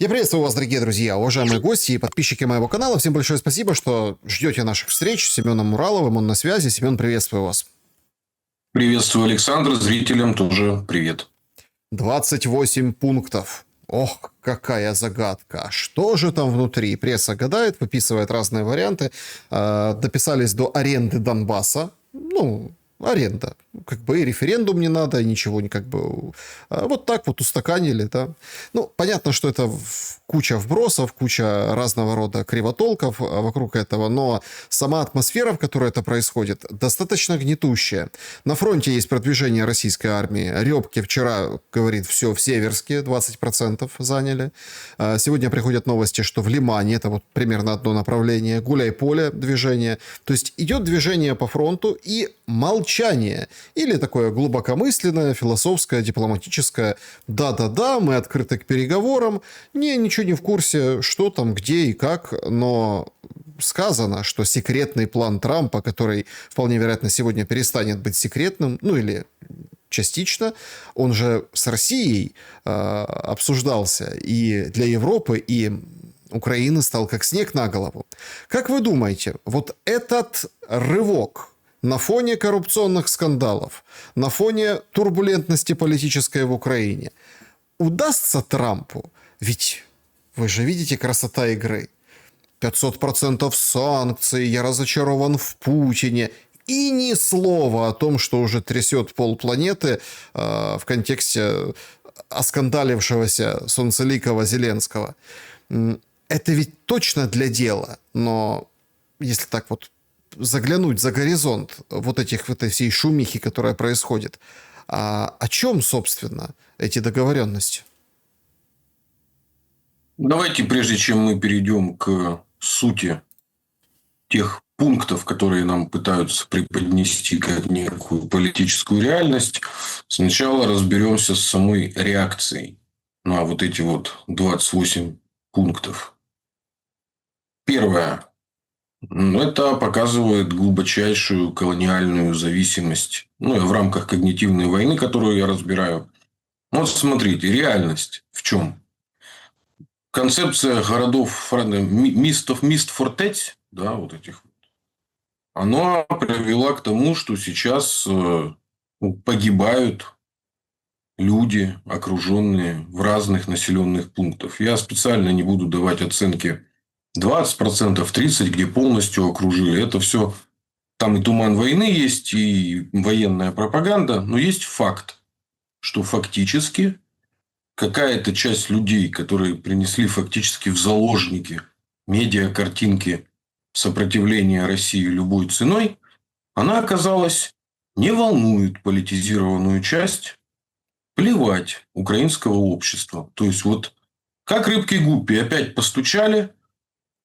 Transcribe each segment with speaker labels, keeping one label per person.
Speaker 1: Я приветствую вас, дорогие друзья, уважаемые гости и подписчики моего канала. Всем большое спасибо, что ждете наших встреч с Семеном Мураловым. Он на связи. Семен, приветствую вас.
Speaker 2: Приветствую, Александр. Зрителям тоже привет.
Speaker 1: 28 пунктов. Ох, какая загадка. Что же там внутри? Пресса гадает, выписывает разные варианты. Дописались до аренды Донбасса. Аренда. Как бы и референдум не надо, и ничего не как бы... Вот так вот устаканили, да. Понятно, что это куча вбросов, куча разного рода кривотолков вокруг этого, но сама атмосфера, в которой это происходит, достаточно гнетущая. На фронте есть продвижение российской армии. Рёбке вчера, говорит, все в Северске, 20% заняли. Сегодня приходят новости, что в Лимане, это вот примерно одно направление, Гуляй-Поле движение. То есть идет движение по фронту и молчание. Или такое глубокомысленное, философское, дипломатическое. Да-да-да, мы открыты к переговорам. Ничего не в курсе, что там, где и как. Но сказано, что секретный план Трампа, который вполне вероятно сегодня перестанет быть секретным, или частично, он же с Россией обсуждался и для Европы, и Украины стал как снег на голову. Как вы думаете, вот этот рывок на фоне коррупционных скандалов, на фоне турбулентности политической в Украине, удастся Трампу? Ведь вы же видите красота игры. 500% санкций, я разочарован в Путине. И ни слова о том, что уже трясет полпланеты в контексте оскандалившегося солнцеликого Зеленского. Это ведь точно для дела, но если так вот заглянуть за горизонт вот этой всей шумихи, которая происходит, о чем, собственно, эти договоренности?
Speaker 2: Давайте, прежде чем мы перейдем к сути тех пунктов, которые нам пытаются преподнести как некую политическую реальность, сначала разберемся с самой реакцией на вот эти вот 28 пунктов. Первое. Это показывает глубочайшую колониальную зависимость. В рамках когнитивной войны, которую я разбираю. Вот смотрите, реальность в чем? Концепция городов Мист-Фортець, да, вот этих, она привела к тому, что сейчас погибают люди, окруженные в разных населенных пунктах. Я специально не буду давать оценки 20%, 30%, где полностью окружили. Это все... Там и туман войны есть, и военная пропаганда. Но есть факт, что фактически какая-то часть людей, которые принесли фактически в заложники медиакартинки сопротивления России любой ценой, она оказалась не волнует политизированную часть, плевать украинского общества. То есть, вот как рыбки гуппи опять постучали,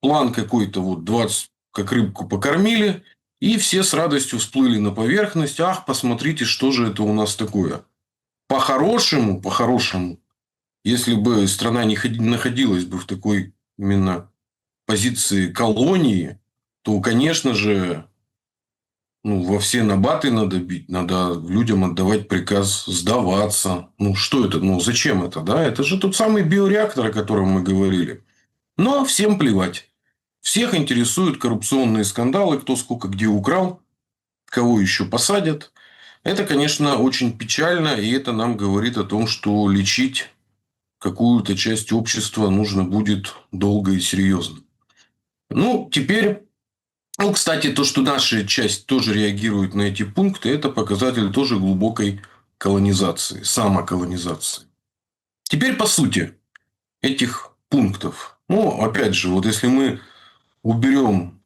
Speaker 2: план какой-то, 20, как рыбку покормили, и все с радостью всплыли на поверхность. Ах, посмотрите, что же это у нас такое. По-хорошему, если бы страна не находилась бы в такой именно позиции колонии, то, конечно же, во все набаты надо бить, надо людям отдавать приказ сдаваться. Что это? Зачем это? Да? Это же тот самый биореактор, о котором мы говорили. Но всем плевать. Всех интересуют коррупционные скандалы, кто сколько где украл, кого еще посадят. Это, конечно, очень печально, и это нам говорит о том, что лечить какую-то часть общества нужно будет долго и серьезно. Теперь, кстати, то, что наша часть тоже реагирует на эти пункты, это показатель тоже глубокой колонизации, самоколонизации. Теперь по сути этих пунктов. Опять же, если мы уберем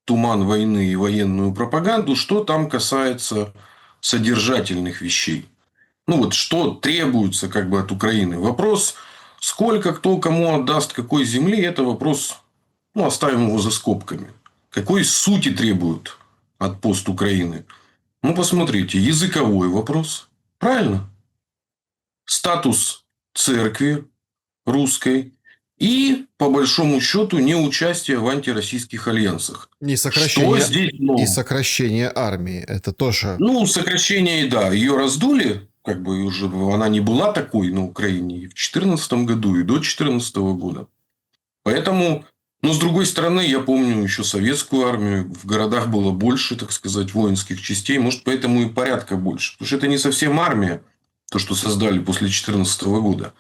Speaker 2: туман войны и военную пропаганду, что там касается содержательных вещей. Что требуется от Украины. Вопрос, сколько кто кому отдаст какой земли, это вопрос, оставим его за скобками. Какой сути требуют от пост Украины? Посмотрите, языковой вопрос. Правильно? Статус церкви русской. И, по большому счету, неучастие в антироссийских альянсах.
Speaker 1: Что
Speaker 2: здесь нового?
Speaker 1: И сокращение армии. Это тоже...
Speaker 2: Сокращение, да. Ее раздули. как бы уже она не была такой на Украине и в 2014 году, и до 2014 года. Поэтому, но с другой стороны, я помню еще советскую армию, в городах было больше, так сказать, воинских частей, может, поэтому и порядка больше. Потому что это не совсем армия, то, что создали после 2014 года.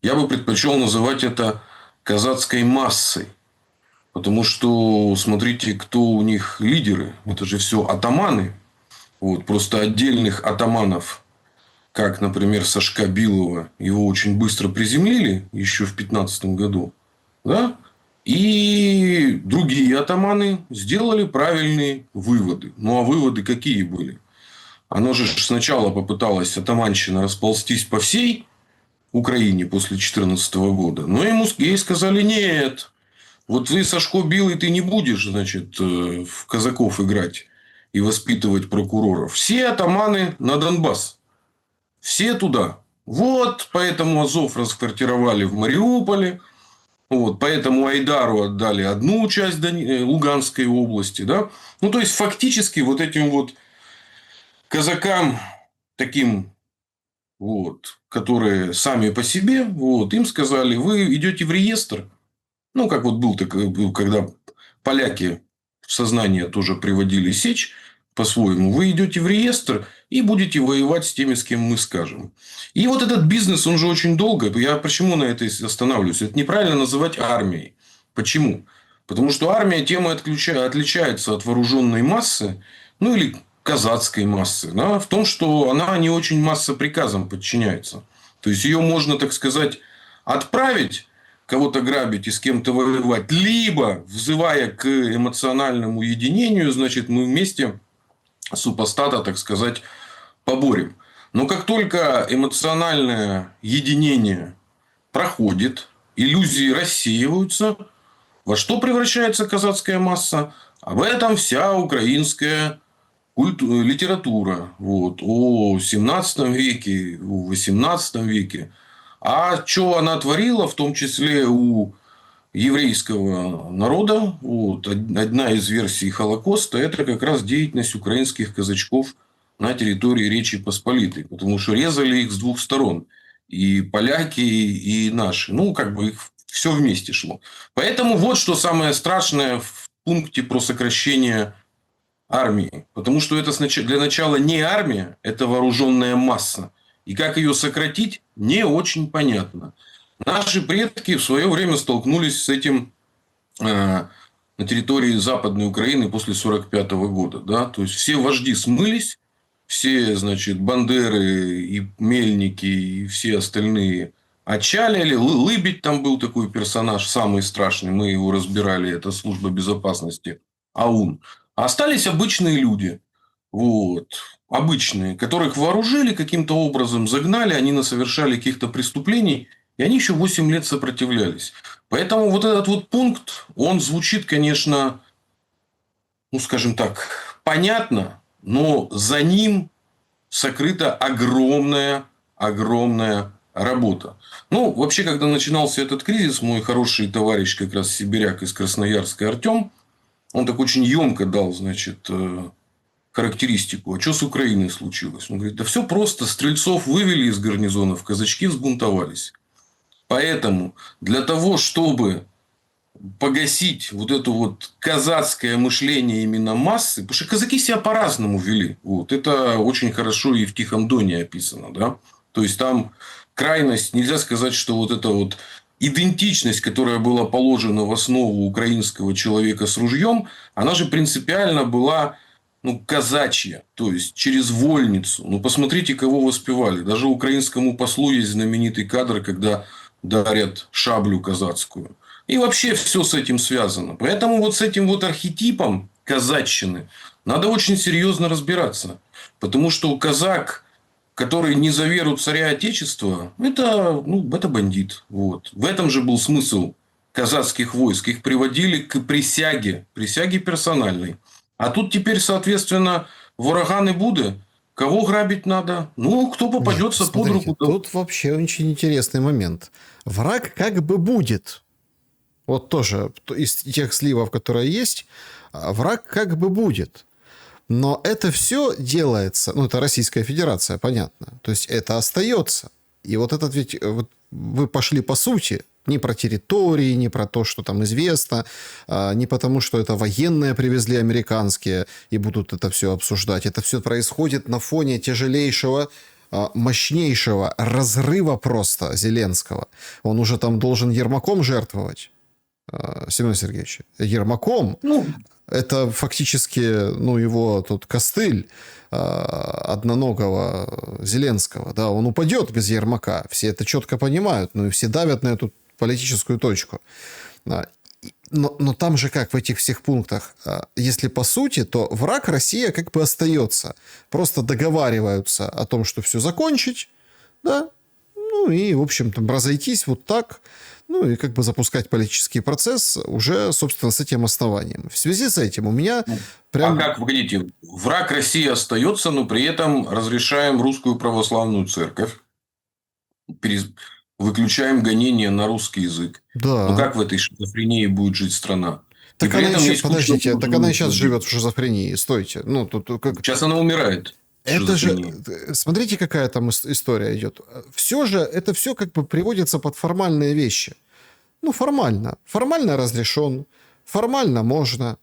Speaker 2: Я бы предпочел называть это казацкой массой. Потому что, смотрите, кто у них лидеры. Это же все атаманы. Вот, просто отдельных атаманов, как, например, Сашка Билова, его очень быстро приземлили еще в 2015 году. Да? И другие атаманы сделали правильные выводы. Ну, а выводы какие были? Оно же сначала попыталось атаманщина расползтись по всей Украине после 2014 года. Но ей сказали, нет, вот вы, Сашко Билый, ты не будешь, значит, в казаков играть и воспитывать прокуроров. Все атаманы на Донбасс. Все туда. Вот поэтому Азов расквартировали в Мариуполе. Вот, поэтому Айдару отдали одну часть Луганской области. Да? Ну, то есть, фактически, вот этим вот казакам, таким вот, которые сами по себе, вот, им сказали, вы идете в реестр. Ну, как вот был, когда поляки в сознание тоже приводили сечь по-своему. Вы идете в реестр и будете воевать с теми, с кем мы скажем. И вот этот бизнес, он же очень долго. Я почему на это останавливаюсь? Это неправильно называть армией. Почему? Потому что армия тем и отличается от вооруженной массы, ну или казацкой массы, да, в том, что она не очень массоприказам подчиняется. То есть ее можно, так сказать, отправить кого-то грабить и с кем-то воевать, либо взывая к эмоциональному единению, значит, мы вместе супостата, так сказать, поборем. Но как только эмоциональное единение проходит, иллюзии рассеиваются, во что превращается казацкая масса? Об этом вся украинская литература. Вот, о 17 веке, о 18 веке. А что она творила, в том числе у еврейского народа, вот, одна из версий Холокоста, это как раз деятельность украинских казачков на территории Речи Посполитой. Потому что резали их с двух сторон. И поляки, и наши. Ну, как бы их все вместе шло. Поэтому вот что самое страшное в пункте про сокращение армии. Потому что это для начала не армия, это вооруженная масса. И как ее сократить, не очень понятно. Наши предки в свое время столкнулись с этим на территории Западной Украины после 1945 года. Да? То есть, все вожди смылись, все, значит, бандеры и мельники, и все остальные отчалили. Лыбедь там был такой персонаж, самый страшный. Мы его разбирали. Это служба безопасности АУН. А остались обычные люди. Вот. Обычные, которых вооружили каким-то образом, загнали, они насовершали каких-то преступлений, и они еще 8 лет сопротивлялись. Поэтому вот этот вот пункт, он звучит, конечно, ну, скажем так, понятно, но за ним сокрыта огромная работа. Ну, вообще, когда начинался этот кризис, мой хороший товарищ, как раз сибиряк из Красноярска Артем, он так очень емко дал, значит, характеристику. А что с Украиной случилось? Он говорит, да все просто. Стрельцов вывели из гарнизонов, казачки взбунтовались. Поэтому для того, чтобы погасить вот это вот казацкое мышление именно массы, потому что казаки себя по-разному вели. Вот. Это очень хорошо и в Тихом Доне описано. Да? То есть, там крайность, нельзя сказать, что вот эта вот идентичность, которая была положена в основу украинского человека с ружьем, она же принципиально была казачья, то есть через вольницу. Ну, посмотрите, кого воспевали. Даже украинскому послу есть знаменитый кадр, когда дарят шаблю казацкую. И вообще все с этим связано. Поэтому вот с этим вот архетипом казачщины надо очень серьезно разбираться. Потому что казак, который не за веру царя Отечества, это бандит. Вот. В этом же был смысл казацких войск. Их приводили к присяге персональной. А тут теперь, соответственно, вороганы Буды. Кого грабить надо? Ну, кто попадется под руку.
Speaker 1: Тут вообще очень интересный момент. Враг как бы будет. Вот тоже из тех сливов, которые есть, враг как бы будет. Но это все делается, ну, это Российская Федерация, понятно. То есть это остается. И вот этот ведь, вот вы пошли по сути, не про территории, не про то, что там известно, не потому, что это военные привезли американские и будут это все обсуждать. Это все происходит на фоне тяжелейшего, мощнейшего разрыва просто Зеленского. Он уже там должен Ермаком жертвовать, Семен Сергеевич. Ермаком.
Speaker 2: Ну,
Speaker 1: Это фактически, ну, его тут костыль одноногого Зеленского. Да, он упадет без Ермака. Все это четко понимают. Ну, и все давят на эту политическую точку. Но там же как в этих всех пунктах, если по сути, то враг Россия как бы остается. Просто договариваются о том, что все закончить, да, ну и, в общем, там разойтись вот так, ну и как бы запускать политический процесс уже, собственно, с этим основанием. В связи с этим у меня прям...
Speaker 2: а как, погодите, враг России остается, но при этом разрешаем русскую православную церковь, выключаем гонения на русский язык. Ну,
Speaker 1: Да.
Speaker 2: как в этой шизофрении будет жить страна? И
Speaker 1: Так
Speaker 2: при
Speaker 1: она
Speaker 2: этом
Speaker 1: еще,
Speaker 2: есть куча
Speaker 1: подождите, так она и сейчас
Speaker 2: людей.
Speaker 1: живет в шизофрении. Стойте. Ну, тут как...
Speaker 2: Сейчас она умирает.
Speaker 1: Это же,
Speaker 2: Шизофрения.
Speaker 1: смотрите, какая там история идет. Все же, это все как бы приводится под формальные вещи. Ну, формально. Формально разрешен. Формально можно.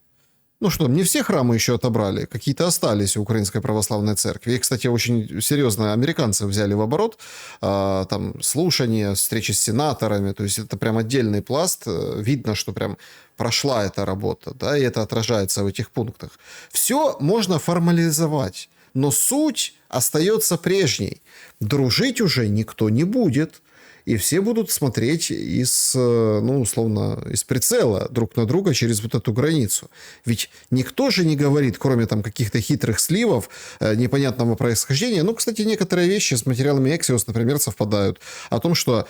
Speaker 1: Ну что, не все храмы еще отобрали. Какие-то остались у Украинской Православной Церкви. И, кстати, очень серьезно американцы взяли в оборот. Там слушания, встречи с сенаторами. То есть это прям отдельный пласт. Видно, что прям прошла эта работа. Да, и это отражается в этих пунктах. Все можно формализовать. Но суть остается прежней. Дружить уже никто не будет. И все будут смотреть из, ну, условно, из прицела друг на друга через вот эту границу. Ведь никто же не говорит, кроме там каких-то хитрых сливов непонятного происхождения. Ну, кстати, некоторые вещи с материалами Axios, например, совпадают. О том, что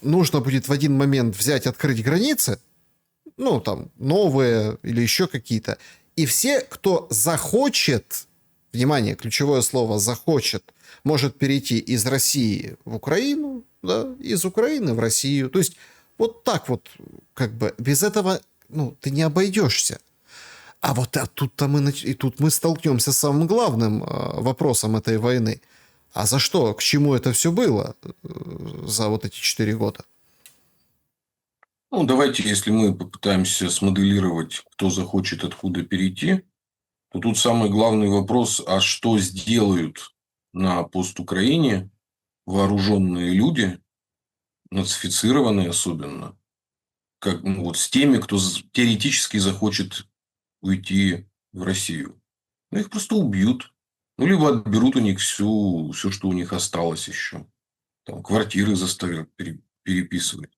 Speaker 1: нужно будет в один момент взять, открыть границы, ну, там, новые или еще какие-то. И все, кто захочет, внимание, ключевое слово «захочет», может перейти из России в Украину, да, из Украины в Россию. То есть вот так вот, как бы, без этого, ну, ты не обойдешься. А вот тут-то и тут мы столкнемся с самым главным вопросом этой войны. А за что? К чему это все было за вот эти 4 года?
Speaker 2: Ну, давайте, если мы попытаемся смоделировать, кто захочет откуда перейти, то тут самый главный вопрос, а что сделают на постукраине вооруженные люди, нацифицированные особенно, как, ну, вот с теми, кто теоретически захочет уйти в Россию. Ну, их просто убьют. Ну, либо отберут у них все, что у них осталось еще. Там, квартиры заставят переписывать.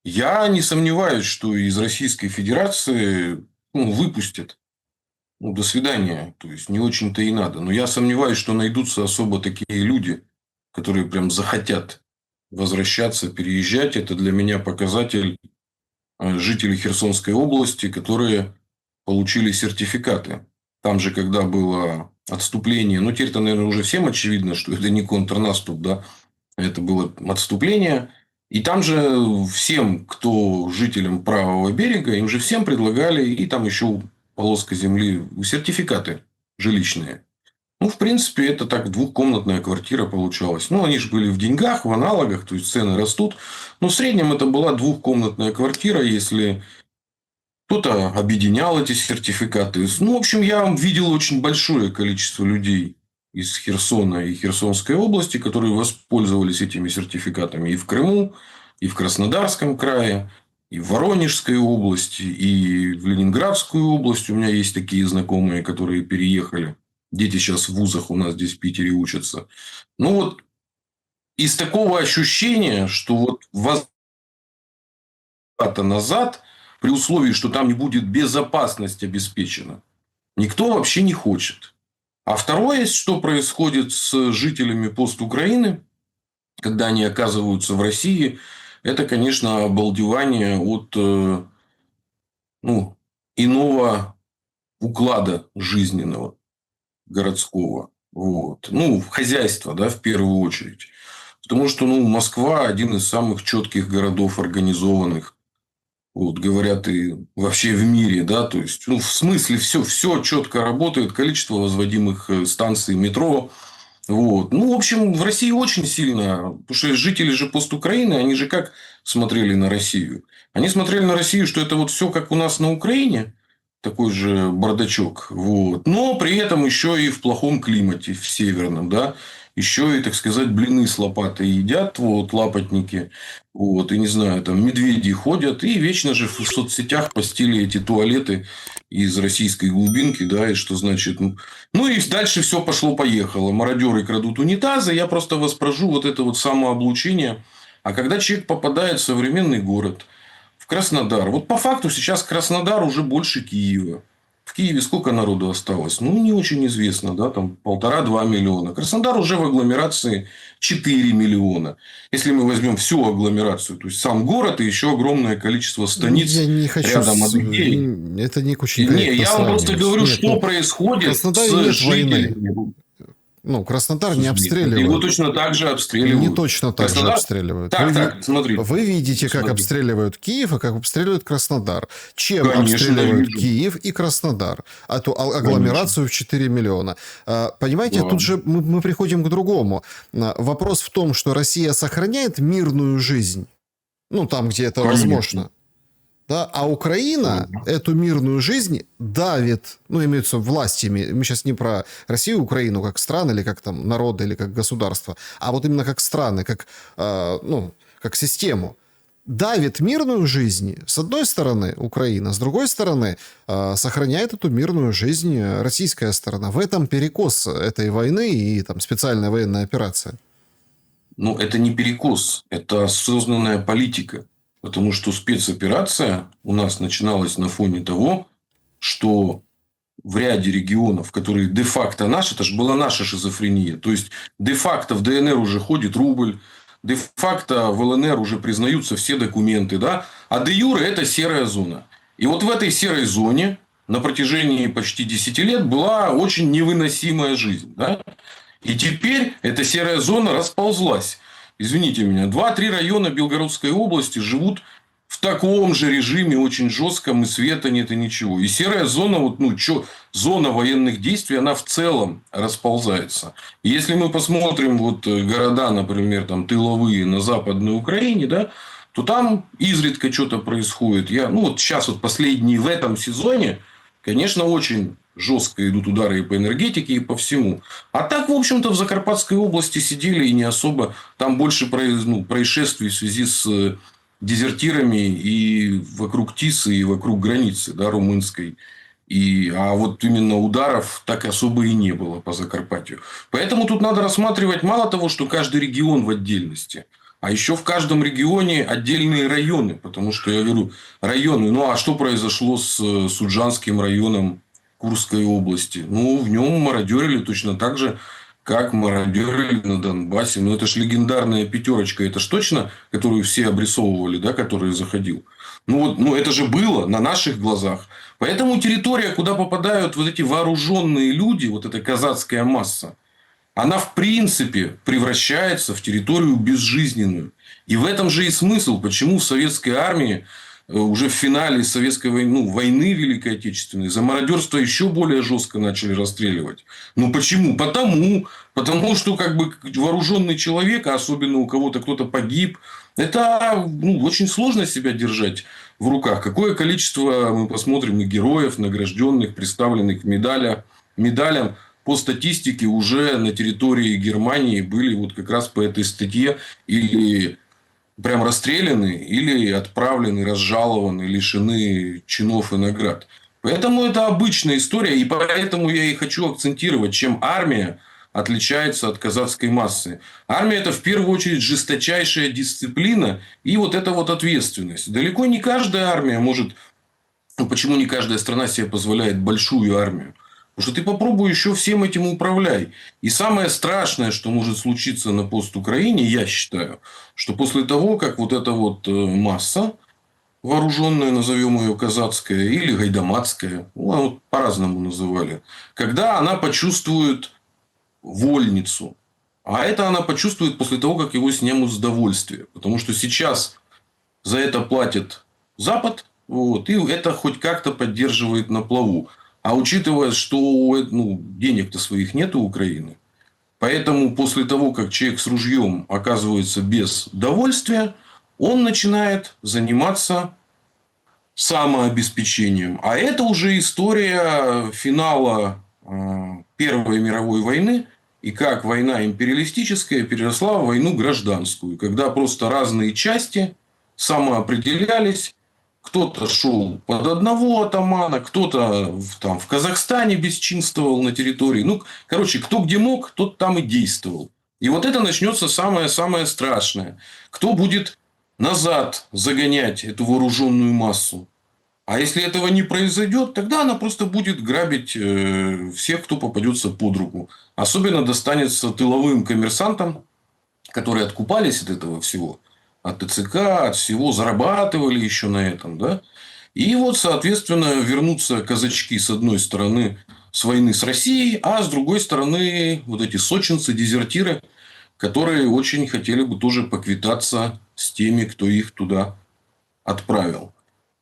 Speaker 2: Я не сомневаюсь, что из Российской Федерации, ну, выпустят. Ну, до свидания. То есть, не очень-то и надо. Но я сомневаюсь, что найдутся особо такие люди, которые прям захотят возвращаться, переезжать. Это для меня показатель жителей Херсонской области, которые получили сертификаты. Там же, когда было отступление, ну, теперь-то, наверное, уже всем очевидно, что это не контрнаступ, да, это было отступление. И там же всем, кто жителям правого берега, им же всем предлагали, и там еще полоска земли, сертификаты жилищные. Ну, в принципе, это так двухкомнатная квартира получалась. Ну, они же были в деньгах, в аналогах, то есть цены растут. Но в среднем это была двухкомнатная квартира, если кто-то объединял эти сертификаты. Ну, в общем, я видел очень большое количество людей из Херсона и Херсонской области, которые воспользовались этими сертификатами и в Крыму, и в Краснодарском крае, и в Воронежской области, и в Ленинградскую область. У меня есть такие знакомые, которые переехали. Дети сейчас в вузах у нас здесь в Питере учатся. Ну, вот из такого ощущения, что вот назад, при условии, что там не будет безопасность обеспечена, никто вообще не хочет. А второе, что происходит с жителями постукраины, когда они оказываются в России, это, конечно, обалдевание от ну, иного уклада жизненного, городского. Вот. Ну, хозяйства, да, в первую очередь. Потому что, ну, Москва один из самых четких городов организованных вот, говорят и вообще в мире, да, то есть, ну, в смысле, все четко работает, количество возводимых станций метро, вот. Ну, в общем, в России очень сильно, потому что жители же постукраины, они же как смотрели на Россию? Они смотрели на Россию, что это вот все как у нас на Украине, такой же бардачок, вот. Но при этом еще и в плохом климате, в северном, да, еще и, так сказать, блины с лопатой едят, вот, лапотники, вот, и не знаю, там медведи ходят, и вечно же в соцсетях постили эти туалеты из российской глубинки, да, и что значит, ну, и дальше все пошло-поехало. Мародеры крадут унитазы. Я просто воспрожу вот это вот самооблучение. А когда человек попадает в современный город, в Краснодар. Вот по факту сейчас Краснодар уже больше Киева. В Киеве сколько народу осталось? Ну, не очень известно, да, там 1,5-2 миллиона. Краснодар уже в агломерации 4 миллиона. Если мы возьмем всю агломерацию, то есть сам город и еще огромное количество станиц
Speaker 1: Я не хочу...
Speaker 2: рядом Адыгеи.
Speaker 1: Это не очень
Speaker 2: И не,
Speaker 1: корректно
Speaker 2: я вам просто
Speaker 1: сравнивать.
Speaker 2: говорю,
Speaker 1: Нет,
Speaker 2: что
Speaker 1: ну, в
Speaker 2: происходит
Speaker 1: Краснодаре
Speaker 2: с
Speaker 1: нет войны.
Speaker 2: жителями.
Speaker 1: Ну, Краснодар не
Speaker 2: Его
Speaker 1: обстреливают.
Speaker 2: точно так же
Speaker 1: Не
Speaker 2: обстреливают.
Speaker 1: точно так же
Speaker 2: Краснодар?
Speaker 1: обстреливают.
Speaker 2: Так, смотри.
Speaker 1: Вы видите, как
Speaker 2: Смотри.
Speaker 1: обстреливают Киев, и как обстреливают Краснодар. Чем
Speaker 2: Конечно,
Speaker 1: обстреливают
Speaker 2: вижу.
Speaker 1: Киев и Краснодар? Эту агломерацию в 4 миллиона. Понимаете,
Speaker 2: Да.
Speaker 1: тут же мы приходим к другому. Вопрос в том, что Россия сохраняет мирную жизнь. Ну, там, где это
Speaker 2: Конечно.
Speaker 1: возможно. Да, а Украина эту мирную жизнь давит, ну, имеются властями. Мы сейчас не про Россию, Украину как страны, или как там народы, или как государство, а вот именно как страны, как, ну, как систему. Давит мирную жизнь, с одной стороны, Украина, с другой стороны, сохраняет эту мирную жизнь российская сторона. В этом перекос этой войны и там специальная военная операция.
Speaker 2: Ну, это не перекос, это осознанная политика. Потому что спецоперация у нас начиналась на фоне того, что в ряде регионов, которые де-факто наши, это же была наша шизофрения. То есть, де-факто в ДНР уже ходит рубль, де-факто в ЛНР уже признаются все документы, да, а де-юре это серая зона. И вот в этой серой зоне на протяжении почти 10 лет была очень невыносимая жизнь, да. И теперь эта серая зона расползлась. Извините меня, 2-3 района Белгородской области живут в таком же режиме, очень жестком, и света нет, и ничего. И серая зона, вот, ну, зона военных действий, она в целом расползается. И если мы посмотрим вот города, например, там, тыловые на Западной Украине, да, то там изредка что-то происходит. Ну, вот сейчас вот последние в этом сезоне, конечно, очень жестко идут удары и по энергетике, и по всему. А так, в общем-то, в Закарпатской области сидели и не особо. Там больше происшествий в связи с дезертирами и вокруг Тисы, и вокруг границы, да, румынской. А вот именно ударов так особо и не было по Закарпатью. Поэтому тут надо рассматривать мало того, что каждый регион в отдельности, а еще в каждом регионе отдельные районы. Потому что, я говорю, районы. Ну, а что произошло с Суджанским районом Курской области? Ну, в нем мародерили точно так же, как мародерили на Донбассе. Ну, это ж легендарная пятерочка. Это ж точно, которую все обрисовывали, да, который заходил. Ну, это же было на наших глазах. Поэтому территория, куда попадают вот эти вооруженные люди, вот эта казацкая масса, она в принципе превращается в территорию безжизненную. И в этом же и смысл, почему в советской армии уже в финале советской войны Великой Отечественной за мародерство еще более жестко начали расстреливать. Ну, почему? Потому что как бы вооруженный человек, а особенно у кого-то кто-то погиб, это очень сложно себя держать в руках. Какое количество, мы посмотрим, и героев, награжденных, представленных медалям, по статистике уже на территории Германии были вот как раз по этой статье или прям расстреляны, или отправлены, разжалованы, лишены чинов и наград. Поэтому это обычная история, и поэтому я и хочу акцентировать, чем армия отличается от казацкой массы. Армия – это в первую очередь жесточайшая дисциплина и вот эта вот ответственность. Далеко не каждая армия может... Почему не каждая страна себе позволяет большую армию? Потому что ты попробуй еще всем этим управляй. И самое страшное, что может случиться на постукраине, я считаю, что после того, как вот эта вот масса вооруженная, назовем ее казацкая или гайдамацкая, вот по-разному называли, когда она почувствует вольницу. А это она почувствует после того, как его снимут с довольствия. Потому что сейчас за это платит Запад, Вот, и это хоть как-то поддерживает на плаву. А учитывая, что денег-то своих нет у Украины, поэтому после того, как человек с ружьем оказывается без довольствия, он начинает заниматься самообеспечением. А это уже история финала Первой мировой войны и как война империалистическая переросла в войну гражданскую, когда просто разные части самоопределялись. Кто-то шел под одного атамана, кто-то в Казахстане бесчинствовал на территории. Ну, короче, кто где мог, тот там и действовал. И вот это начнется самое-самое страшное. Кто будет назад загонять эту вооруженную массу? А если этого не произойдет, тогда она просто будет грабить всех, кто попадется под руку. Особенно достанется тыловым коммерсантам, которые откупались от этого всего. От ТЦК, от всего, зарабатывали еще на этом. Да? И вот, соответственно, вернутся казачки с одной стороны с войны с Россией, а с другой стороны вот эти сочинцы, дезертиры, которые очень хотели бы тоже поквитаться с теми, кто их туда отправил.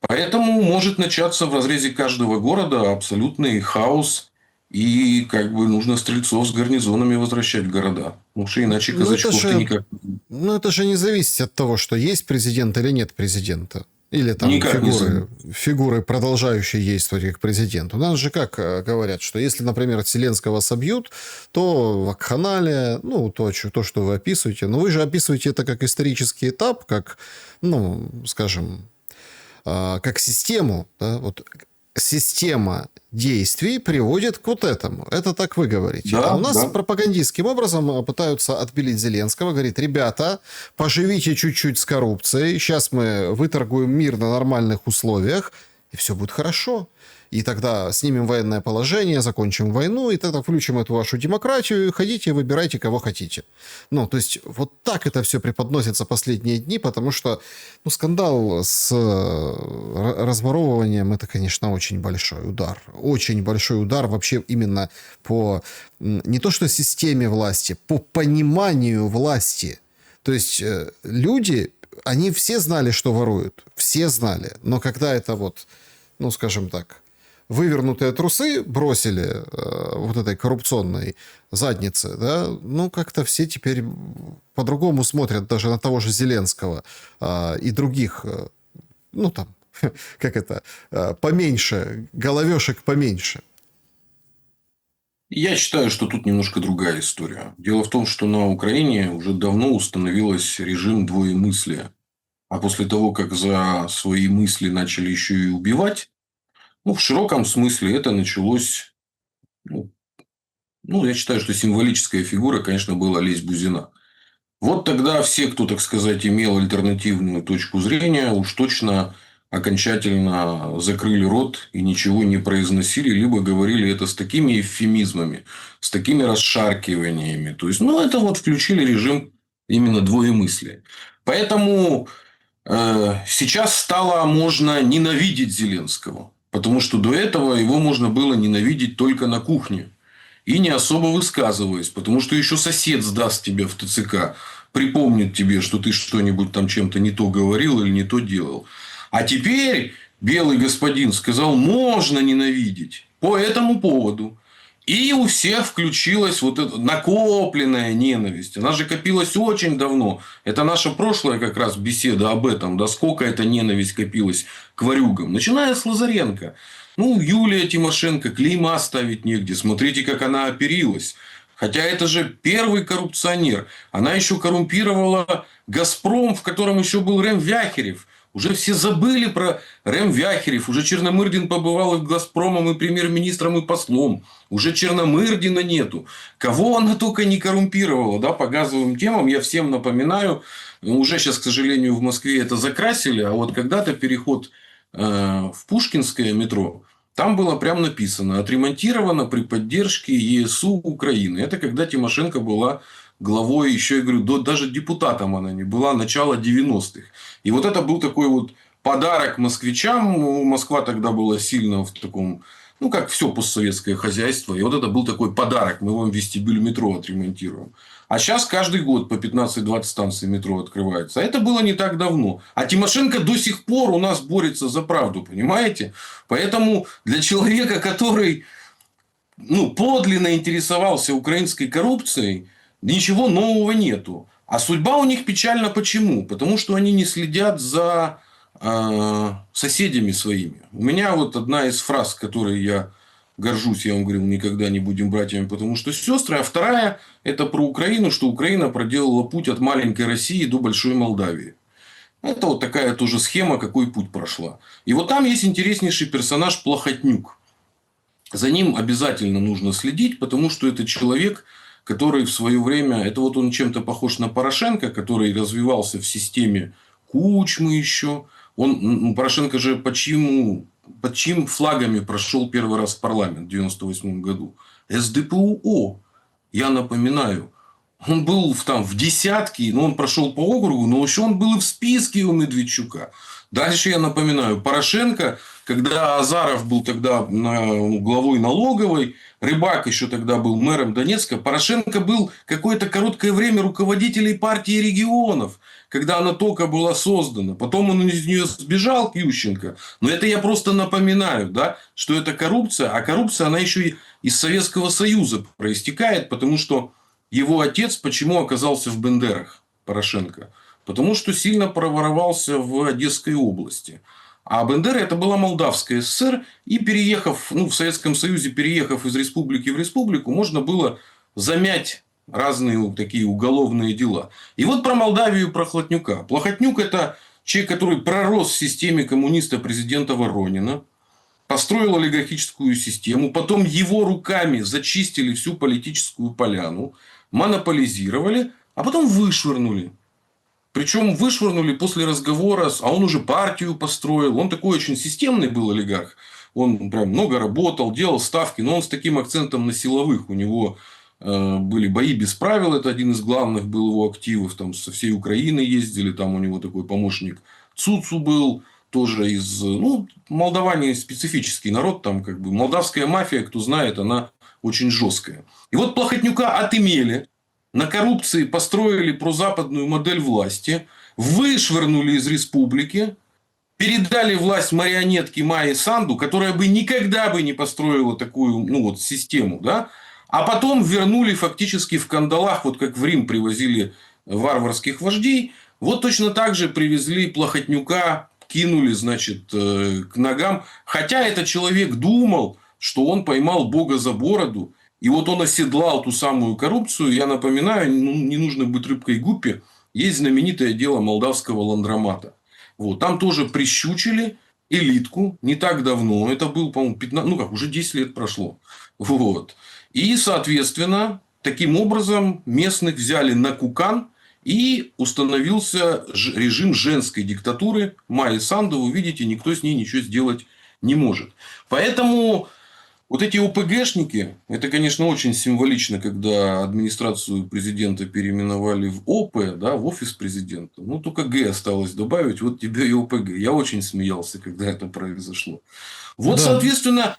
Speaker 2: Поэтому может начаться в разрезе каждого города абсолютный хаос. И как бы нужно стрельцов с гарнизонами возвращать в города. Потому что иначе
Speaker 1: Ну, это
Speaker 2: казачков-то
Speaker 1: же,
Speaker 2: никак,
Speaker 1: ну, это же не зависит от того, что есть президент или нет президента. Или там
Speaker 2: никак не заменит.
Speaker 1: фигуры, продолжающие действовать как президент. У нас же как говорят, что если, например, Зеленского собьют, то вакханалия, ну, то, что вы описываете. Но вы же описываете это как исторический этап, как, ну, скажем, как систему. Да? Вот система действий приводит к вот этому. Это так вы говорите. А
Speaker 2: Да,
Speaker 1: у нас
Speaker 2: да.
Speaker 1: пропагандистским образом пытаются отбелить Зеленского. Говорит, ребята, поживите чуть-чуть с коррупцией. Сейчас мы выторгуем мир на нормальных условиях, и все будет хорошо. И тогда снимем военное положение, закончим войну, и тогда включим эту вашу демократию, и ходите, выбирайте, кого хотите. Ну, то есть, вот так это все преподносится последние дни, потому что, ну, скандал с разворовыванием, это, конечно, очень большой удар. Очень большой удар вообще именно по не то что системе власти, по пониманию власти. То есть, люди, они все знали, что воруют. Все знали. Но когда это вот, ну, скажем так, вывернутые трусы бросили вот этой коррупционной заднице, да, ну, как-то все теперь по-другому смотрят даже на того же Зеленского и других, ну, там, как это, поменьше, головешек поменьше.
Speaker 2: Я считаю, что тут немножко другая история. Дело в том, что на Украине уже давно установилось режим двоемыслия. А после того, как за свои мысли начали еще и убивать, ну, в широком смысле это началось. Ну, я считаю, что символическая фигура, конечно, была Лесь Бузина. Вот тогда все, кто, так сказать, имел альтернативную точку зрения, уж точно окончательно закрыли рот и ничего не произносили, либо говорили это с такими эвфемизмами, с такими расшаркиваниями. То есть, это вот включили режим именно двоемыслия. Поэтому сейчас стало можно ненавидеть Зеленского. Потому что до этого его можно было ненавидеть только на кухне. И не особо высказываясь. Потому что еще сосед сдаст тебя в ТЦК. Припомнит тебе, что ты что-нибудь там чем-то не то говорил или не то делал. А теперь белый господин сказал, можно ненавидеть по этому поводу. И у всех включилась вот эта накопленная ненависть. Она же копилась очень давно. Это наша прошлая как раз беседа об этом. Да сколько эта ненависть копилась к ворюгам. Начиная с Лазаренко. Юлия Тимошенко, клейма ставить негде. Смотрите, как она оперилась. Хотя это же первый коррупционер. Она еще коррумпировала «Газпром», в котором еще был Рем Вяхерев. Уже все забыли про Рем Вяхерев. Уже Черномырдин побывал и «Газпромом», и премьер-министром, и послом. Уже Черномырдина нету. Кого она только не коррумпировала. Да, по газовым темам, я всем напоминаю. Уже сейчас, к сожалению, в Москве это закрасили. А вот когда-то переход в Пушкинское метро, там было прям написано: отремонтировано при поддержке ЕСУ Украины. Это когда Тимошенко была главой, еще, я говорю, даже депутатом она не была, начало 90-х. И вот это был такой вот подарок москвичам. Москва тогда была сильно в таком Ну, как все постсоветское хозяйство. И вот это был такой подарок. Мы вам вестибюль метро отремонтируем. А сейчас каждый год по 15-20 станций метро открывается. А это было не так давно. А Тимошенко до сих пор у нас борется за правду. Понимаете? Поэтому для человека, который подлинно интересовался украинской коррупцией, ничего нового нету. А судьба у них печальна почему? Потому что они не следят за соседями своими. У меня вот одна из фраз, которой я горжусь, я вам говорил, никогда не будем братьями, потому что сестры. А вторая – это про Украину, что Украина проделала путь от маленькой России до большой Молдавии. Это вот такая тоже схема, какой путь прошла. И вот там есть интереснейший персонаж Плохотнюк. За ним обязательно нужно следить, потому что это человек, который в свое время... Это вот он чем-то похож на Порошенко, который развивался в системе Кучмы еще. Порошенко же под чьим флагами прошел первый раз в парламент в 1998 году? СДПУО. Я напоминаю. Он был в десятке, но он прошел по округу, но еще он был и в списке у Медведчука. Дальше я напоминаю, Порошенко, когда Азаров был тогда главой налоговой, Рыбак еще тогда был мэром Донецка, Порошенко был какое-то короткое время руководителем партии регионов, когда она только была создана. Потом он из нее сбежал, Ющенко. Но это я просто напоминаю, да, что это коррупция. А коррупция, она еще и из Советского Союза проистекает, потому что его отец почему оказался в Бендерах, Порошенко? Потому что сильно проворовался в Одесской области. А Бендеры – это была Молдавская ССР. И переехав, в Советском Союзе, переехав из республики в республику, можно было замять разные такие уголовные дела. И вот про Молдавию, про Плохотнюка. Плохотнюк – это человек, который пророс в системе коммуниста президента Воронина, построил олигархическую систему, потом его руками зачистили всю политическую поляну, монополизировали, а потом вышвырнули. Причем вышвырнули после разговора, а он уже партию построил. Он такой очень системный был олигарх. Он прям много работал, делал ставки, но он с таким акцентом на силовых. У него были бои без правил. Это один из главных был его активов. Там со всей Украины ездили. Там у него такой помощник Цуцу был. Тоже из... молдаване специфический народ. Там молдавская мафия, кто знает, она очень жесткая. И вот Плохотнюка отымели. На коррупции построили прозападную модель власти, вышвырнули из республики, передали власть марионетке Майе Санду, которая бы никогда бы не построила такую систему, да? А потом вернули фактически в кандалах, вот как в Рим привозили варварских вождей, вот точно так же привезли Плохотнюка, кинули, к ногам. Хотя этот человек думал, что он поймал Бога за бороду, и вот он оседлал ту самую коррупцию. Я напоминаю, не нужно быть рыбкой Гуппи. Есть знаменитое дело молдавского ландромата. Вот. Там тоже прищучили элитку не так давно. Это был, по-моему, 15... уже 10 лет прошло. Вот. И, соответственно, таким образом местных взяли на кукан. И установился режим женской диктатуры. Майи Санду, вы видите, никто с ней ничего сделать не может. Поэтому... Вот эти ОПГшники, это, конечно, очень символично, когда администрацию президента переименовали в ОП, да, в офис президента. Только Г осталось добавить, вот тебе и ОПГ. Я очень смеялся, когда это произошло. Вот, да. Соответственно,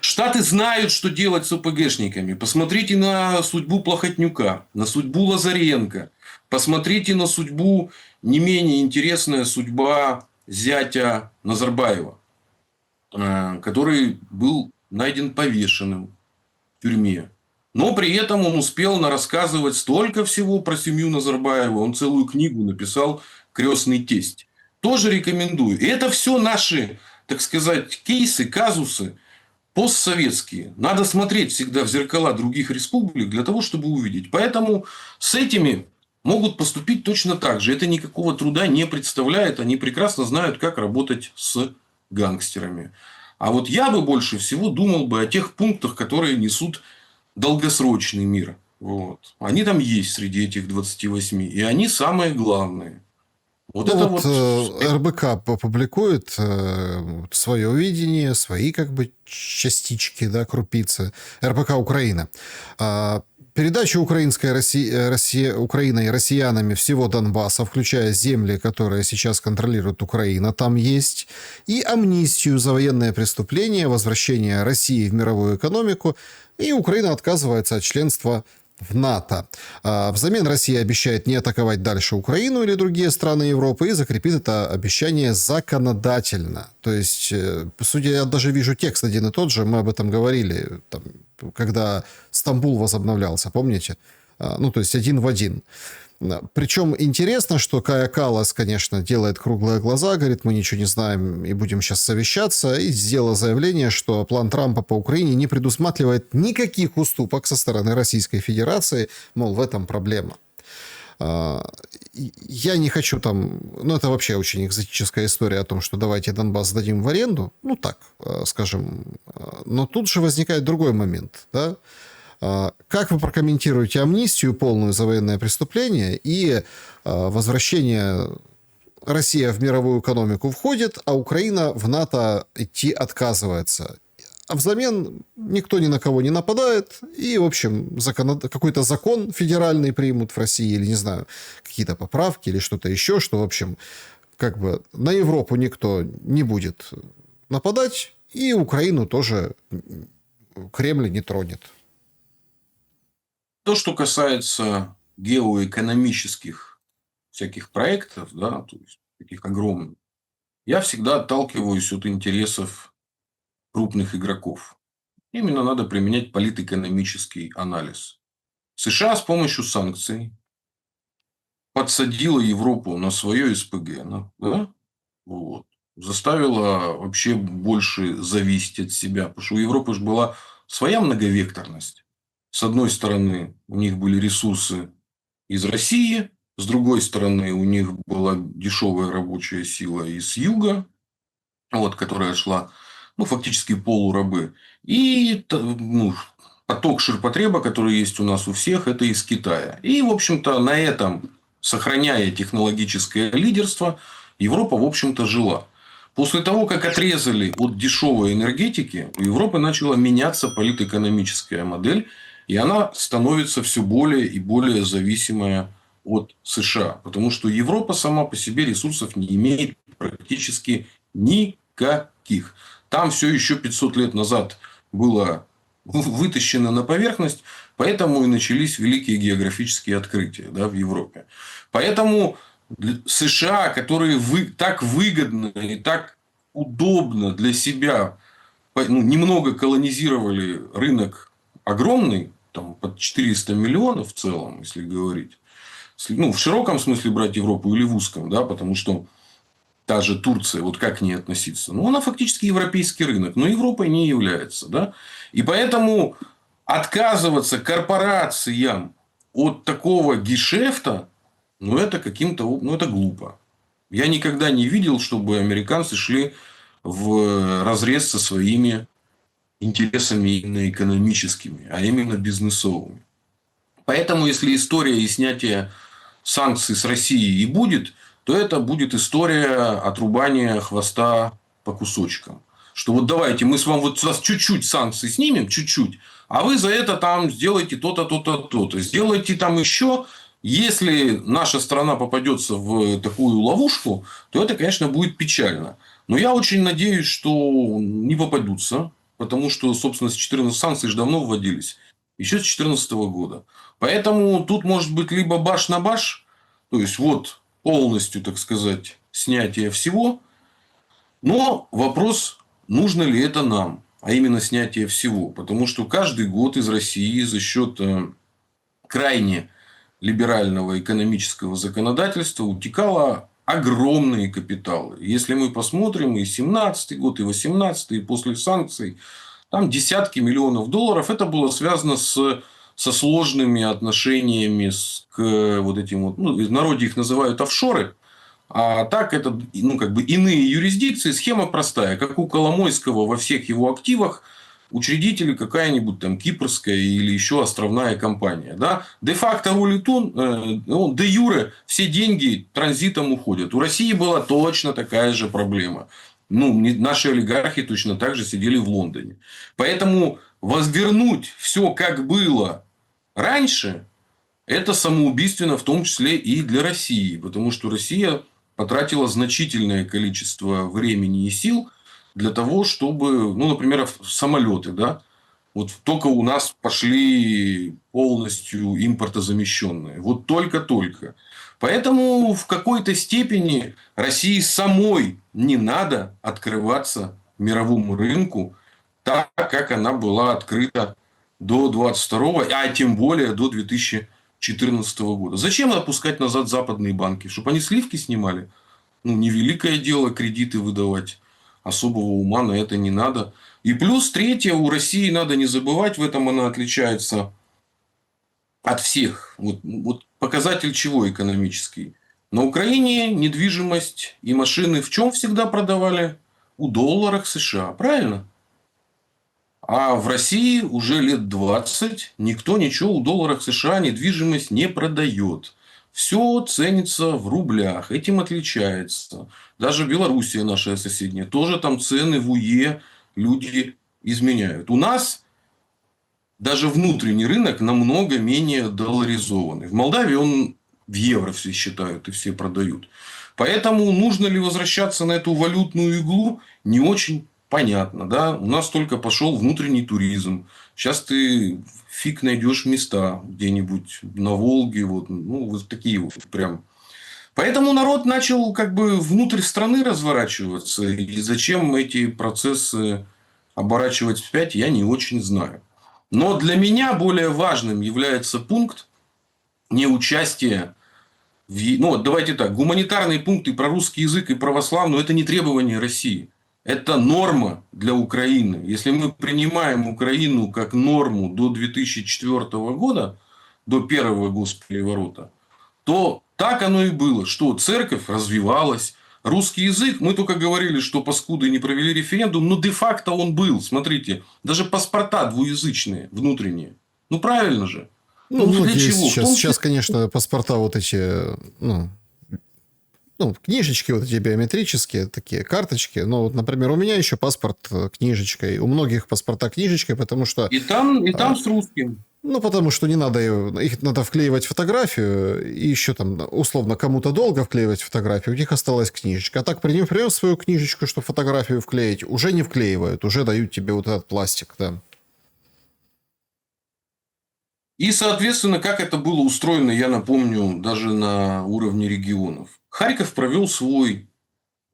Speaker 2: Штаты знают, что делать с ОПГшниками. Посмотрите на судьбу Плохотнюка, на судьбу Лазаренко. Посмотрите на судьбу, не менее интересная судьба зятя Назарбаева, который был найден повешенным в тюрьме. Но при этом он успел рассказывать столько всего про семью Назарбаева. Он целую книгу написал «Крестный тесть». Тоже рекомендую. И это все наши, так сказать, кейсы, казусы постсоветские. Надо смотреть всегда в зеркала других республик для того, чтобы увидеть. Поэтому с этими могут поступить точно так же. Это никакого труда не представляет. Они прекрасно знают, как работать с гангстерами. А вот я бы больше всего думал бы о тех пунктах, которые несут долгосрочный мир. Вот. Они там есть среди этих 28. И они самые главные. Вот
Speaker 1: Ну
Speaker 2: это
Speaker 1: вот
Speaker 2: вот...
Speaker 1: РБК публикует свое видение, свои как бы частички, да, крупицы. РБК Украина. Передача Украиной россиянами всего Донбасса, включая земли, которые сейчас контролирует Украина, там есть, и амнистию за военные преступления, возвращение России в мировую экономику, и Украина отказывается от членства в НАТО. Взамен Россия обещает не атаковать дальше Украину или другие страны Европы и закрепит это обещание законодательно. То есть, судя, я даже вижу текст один и тот же, мы об этом говорили, там, когда Стамбул возобновлялся, помните? Ну, то есть, один в один. Причем интересно, что Кая Каллас, конечно, делает круглые глаза, говорит, мы ничего не знаем и будем сейчас совещаться, и сделала заявление, что план Трампа по Украине не предусматривает никаких уступок со стороны Российской Федерации, мол, в этом проблема. Я не хочу там... Ну, это вообще очень экзотическая история о том, что давайте Донбасс сдадим в аренду. Ну, так, скажем. Но тут же возникает другой момент, да? Как вы прокомментируете амнистию полную за военное преступление и возвращение Россия в мировую экономику входит, а Украина в НАТО идти отказывается? А взамен никто ни на кого не нападает, и, в общем, какой-то закон федеральный примут в России, или, не знаю, какие-то поправки или что-то еще, что, в общем, как бы на Европу никто не будет нападать, и Украину тоже Кремль не тронет.
Speaker 2: То, что касается геоэкономических всяких проектов, да, то есть таких огромных, я всегда отталкиваюсь от интересов крупных игроков. Именно надо применять политэкономический анализ. США с помощью санкций подсадила Европу на свое СПГ, да? Вот. Заставила вообще больше зависеть от себя. Потому что у Европы же была своя многовекторность. С одной стороны, у них были ресурсы из России, с другой стороны, у них была дешевая рабочая сила из юга, вот, которая шла, ну, фактически полурабы. И ну, поток ширпотреба, который есть у нас у всех, это из Китая. И, в общем-то, на этом, сохраняя технологическое лидерство, Европа, в общем-то, жила. После того, как отрезали от дешевой энергетики, у Европы начала меняться политэкономическая модель, и она становится все более и более зависимая от США. Потому что Европа сама по себе ресурсов не имеет практически никаких. Там все еще 500 лет назад было вытащено на поверхность, поэтому и начались великие географические открытия, да, в Европе. Поэтому США, которые так выгодно и так удобно для себя немного колонизировали рынок огромный, там, под 400 миллионов в целом, если говорить. Ну, в широком смысле брать Европу или в узком, да, потому что та же Турция, вот как к ней относиться? Ну, она фактически европейский рынок, но Европой не является. Да? И поэтому отказываться корпорациям от такого гешефта, ну, это каким-то, ну, это глупо. Я никогда не видел, чтобы американцы шли в разрез со своими интересами именно экономическими, а именно бизнесовыми. Поэтому, если история и снятие санкций с России и будет, то это будет история отрубания хвоста по кусочкам. Что вот давайте мы с вами вот чуть-чуть санкций снимем, чуть-чуть, а вы за это там сделаете то-то, то-то, то-то. Сделайте там еще. Если наша страна попадется в такую ловушку, то это, конечно, будет печально. Но я очень надеюсь, что не попадутся. Потому что, собственно, с 14 санкций же давно вводились. Еще с 2014 года. Поэтому тут может быть либо баш на баш. То есть, вот полностью, так сказать, снятие всего. Но вопрос, нужно ли это нам. А именно снятие всего. Потому что каждый год из России за счет крайне либерального экономического законодательства утекало огромные капиталы. Если мы посмотрим и 17 год, и 18 и после санкций, там десятки миллионов долларов. Это было связано со сложными отношениями к вот этим вот, ну, в народе их называют офшоры. А так это, ну, как бы иные юрисдикции. Схема простая. Как у Коломойского во всех его активах учредители какая-нибудь там кипрская или еще островная компания. Да? Де-факто рулетон, де-юре все деньги транзитом уходят. У России была точно такая же проблема. Ну, наши олигархи точно так же сидели в Лондоне. Поэтому возвернуть все как было раньше, это самоубийственно в том числе и для России. Потому что Россия потратила значительное количество времени и сил для того, чтобы, ну, например, самолеты, да, вот только у нас пошли полностью импортозамещенные. Вот только-только. Поэтому в какой-то степени России самой не надо открываться мировому рынку так, как она была открыта до 22-го, а тем более до 2014 года. Зачем опускать назад западные банки? Чтобы они сливки снимали? Ну, невеликое дело кредиты выдавать. Особого ума на это не надо. И плюс третье, у России надо не забывать, в этом она отличается от всех. Вот показатель чего экономический? На Украине недвижимость и машины в чем всегда продавали? У долларах США, правильно? А в России уже лет 20 никто ничего у долларах США недвижимость не продает. Все ценится в рублях. Этим отличается. Даже Белоруссия наша соседняя. Тоже там цены в УЕ люди изменяют. У нас даже внутренний рынок намного менее долларизованный. В Молдавии он в евро все считают и все продают. Поэтому нужно ли возвращаться на эту валютную иглу, не очень понятно. Да? У нас только пошел внутренний туризм. Сейчас ты фиг найдешь места где-нибудь на Волге. Вот, ну, вот такие вот прям. Поэтому народ начал как бы внутрь страны разворачиваться. И зачем эти процессы оборачивать вспять, я не очень знаю. Но для меня более важным является пункт неучастия. Ну, давайте так. Гуманитарные пункты про русский язык и православную – это не требование России. Это норма для Украины. Если мы принимаем Украину как норму до 2004 года, до первого госпереворота, то так оно и было, что церковь развивалась, русский язык, мы только говорили, что паскуды не провели референдум, но де-факто он был. Смотрите, даже паспорта двуязычные, внутренние. Ну, правильно же.
Speaker 1: Ну,
Speaker 2: Ну, для
Speaker 1: многие
Speaker 2: чего?
Speaker 1: сейчас, конечно, паспорта вот эти, книжечки вот эти биометрические, такие карточки. Но вот, например, у меня еще паспорт книжечкой, у многих паспорта книжечкой, потому что...
Speaker 2: И там с русским.
Speaker 1: Ну, потому что не надо их надо вклеивать фотографию, и еще там условно кому-то долго вклеивать фотографию, у них осталась книжечка. А так принес свою книжечку, чтобы фотографию вклеить, уже не вклеивают, уже дают тебе вот этот пластик, да.
Speaker 2: И, соответственно, как это было устроено, я напомню, даже на уровне регионов. Харьков провел свой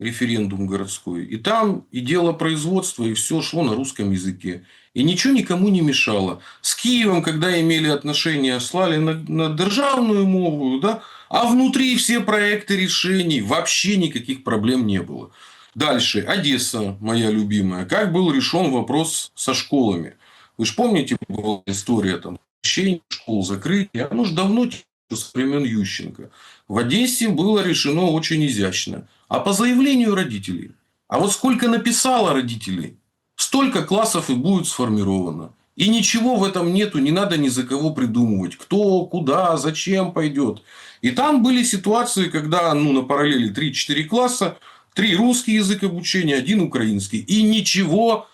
Speaker 2: референдум городской. И там и дело производства, и все шло на русском языке. И ничего никому не мешало. С Киевом, когда имели отношения, слали на державную мову, да? А внутри все проекты решений, вообще никаких проблем не было. Дальше. Одесса, моя любимая. Как был решен вопрос со школами? Вы же помните, была история там, школ закрытия? Оно же давно с времен Ющенко. В Одессе было решено очень изящно. А по заявлению родителей. А вот сколько написало родителей, столько классов и будет сформировано. И ничего в этом нету, не надо ни за кого придумывать. Кто, куда, зачем пойдет. И там были ситуации, когда на параллели 3-4 класса, 3 русский язык обучения, 1 украинский. И ничего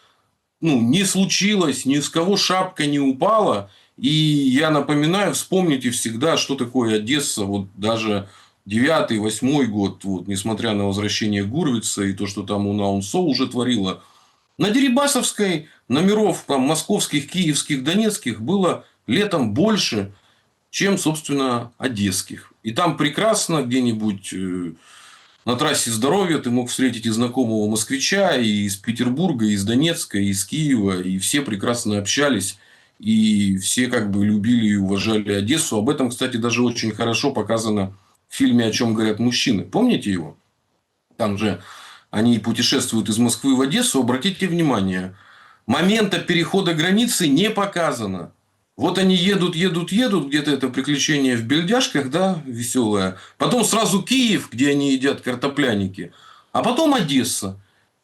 Speaker 2: не случилось, ни с кого шапка не упала. И я напоминаю, вспомните всегда, что такое Одесса. Вот даже 9-8 год, вот, несмотря на возвращение Гурвица и то, что там Унаунсо уже творила, на Дерибасовской номеров там, московских, киевских, донецких было летом больше, чем, собственно, одесских. И там прекрасно где-нибудь на трассе здоровья ты мог встретить и знакомого москвича, и из Петербурга, и из Донецка, и из Киева, и все прекрасно общались. И все как бы любили и уважали Одессу. Об этом, кстати, даже очень хорошо показано в фильме «О чем говорят мужчины». Помните его? Там же они путешествуют из Москвы в Одессу. Обратите внимание, момента перехода границы не показано. Вот они едут, где-то это приключение в бельдяшках, да, веселое. Потом сразу Киев, где они едят картопляники. А потом Одесса.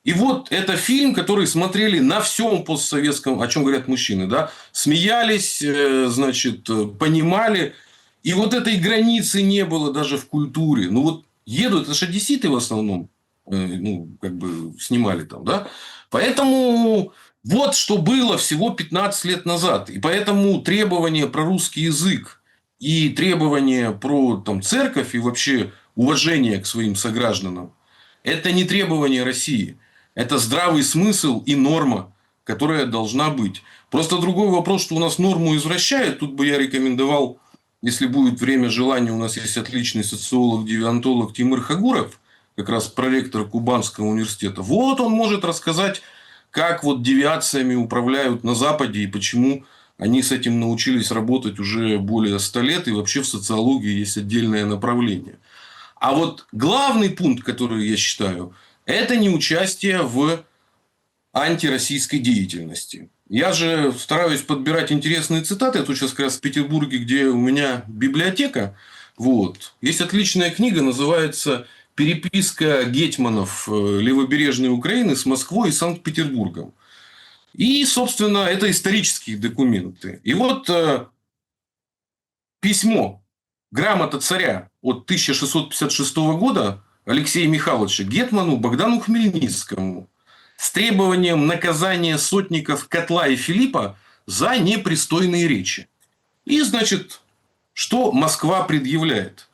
Speaker 2: И вот это фильм, который смотрели на всем постсоветском, о чем говорят мужчины, да, смеялись, значит, понимали. И вот этой границы не было даже в культуре. Ну, вот едут, это же одесситы в основном, ну, как бы снимали там, да. Поэтому вот что было всего 15 лет назад. И поэтому требования про русский язык и требования про там, церковь и вообще уважение к своим согражданам, это не требование России. Это здравый смысл и норма, которая должна быть. Просто другой вопрос, что у нас норму извращают. Тут бы я рекомендовал, если будет время, желание, у нас есть отличный социолог, девиантолог Тимур Хагуров, как раз проректор Кубанского университета. Вот он может рассказать, как вот девиациями управляют на Западе и почему они с этим научились работать уже более 100 лет. И вообще в социологии есть отдельное направление. А вот главный пункт, который я считаю, это не участие в антироссийской деятельности. Я же стараюсь подбирать интересные цитаты. Я тут сейчас как раз в Петербурге, где у меня библиотека. Вот. Есть отличная книга, называется «Переписка гетьманов левобережной Украины с Москвой и Санкт-Петербургом». И, собственно, это исторические документы. И вот письмо, грамота царя от 1656 года Алексея Михайловича гетману Богдану Хмельницкому с требованием наказания сотников Котла и Филиппа за непристойные речи. И, значит, что Москва предъявляет?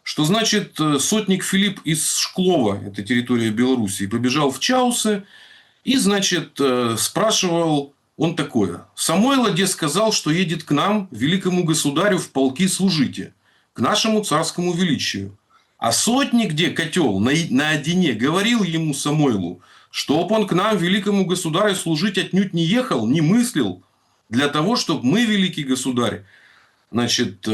Speaker 2: Что, значит, сотник Филипп из Шклова, это территория Белоруссии, побежал в Чаусы и, значит, спрашивал он такое. Самойло, где сказал, что едет к нам, великому государю, в полки служите, к нашему царскому величию. А сотник, где котел, наедине говорил ему Самойлу, чтоб он к нам, великому государю, служить отнюдь не ехал, не мыслил, для того, чтобы мы, великий государь, значит,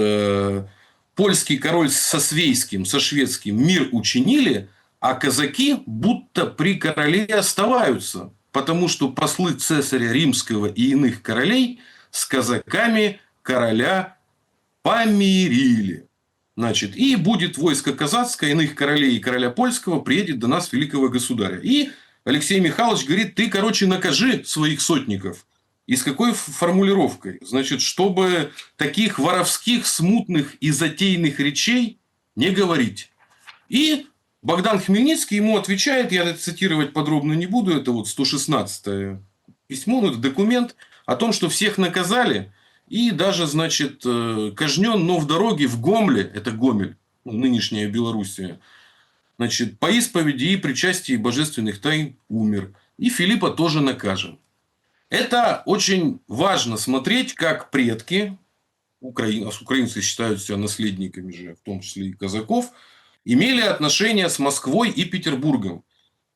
Speaker 2: польский король со свейским, со шведским мир учинили, а казаки будто при короле оставаются, потому что послы цесаря римского и иных королей с казаками короля помирили. Значит, и будет войско казацкое, иных королей и короля польского приедет до нас великого государя. И Алексей Михайлович говорит, ты, короче, накажи своих сотников. И с какой формулировкой? Значит, чтобы таких воровских, смутных и затейных речей не говорить. И Богдан Хмельницкий ему отвечает, я цитировать подробно не буду, это вот 116 письмо, ну, это документ о том, что всех наказали и даже, значит, казнен, но в дороге в Гомле, это Гомель, нынешняя Белоруссия, значит, по исповеди и причастии божественных тайн умер. И Филиппа тоже накажем. Это очень важно смотреть, как предки, украинцы считают себя наследниками же, в том числе и казаков, имели отношения с Москвой и Петербургом.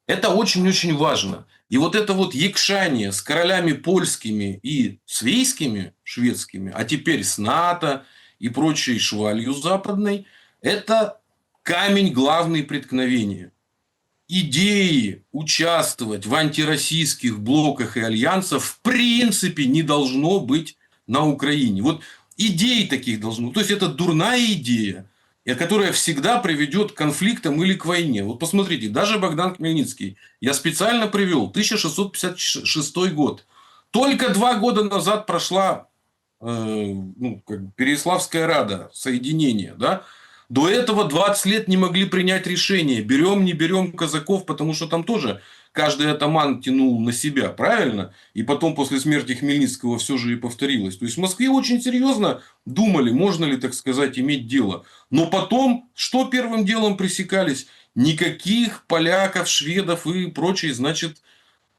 Speaker 2: Это очень-очень важно. И вот это вот якшание с королями польскими и свейскими, шведскими, а теперь с НАТО и прочей швалью западной, это камень главный преткновения. Идеи участвовать в антироссийских блоках и альянсах в принципе не должно быть на Украине. Вот идей таких должно. То есть, это дурная идея, которая всегда приведет к конфликтам или к войне. Вот посмотрите, даже Богдан Хмельницкий, я специально привел, 1656 год. Только 2 года назад прошла Переяславская Рада, соединение, да? До этого 20 лет не могли принять решение, берем, не берем казаков, потому что там тоже каждый атаман тянул на себя, правильно? И потом после смерти Хмельницкого все же и повторилось. То есть, в Москве очень серьезно думали, можно ли, так сказать, иметь дело. Но потом, что первым делом пресекались? Никаких поляков, шведов и прочей, значит,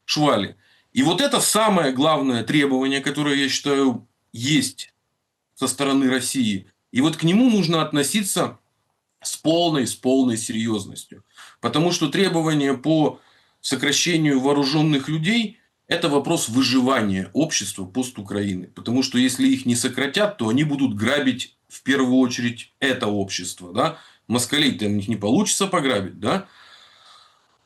Speaker 2: швали. И вот это самое главное требование, которое, я считаю, есть со стороны России. И вот к нему нужно относиться с полной серьезностью. Потому что требования по сокращению вооруженных людей – это вопрос выживания общества пост-Украины. Потому что если их не сократят, то они будут грабить в первую очередь это общество. Да? Москалей-то у них не получится пограбить. Да?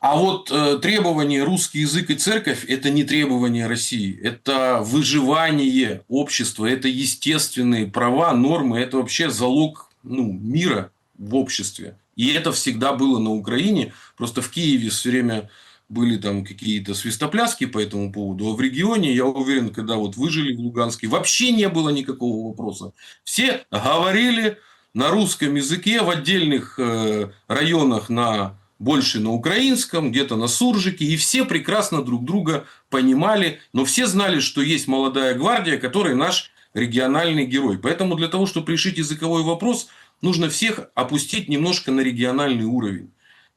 Speaker 2: А вот требование русский язык и церковь – это не требование России. Это выживание общества, это естественные права, нормы, это вообще залог мира в обществе. И это всегда было на Украине. Просто в Киеве все время были там какие-то свистопляски по этому поводу. А в регионе, я уверен, когда вот вы жили в Луганске, вообще не было никакого вопроса. Все говорили на русском языке, в отдельных районах больше на украинском, где-то на суржике. И все прекрасно друг друга понимали. Но все знали, что есть молодая гвардия, которая наш региональный герой. Поэтому для того, чтобы решить языковой вопрос, нужно всех опустить немножко на региональный уровень.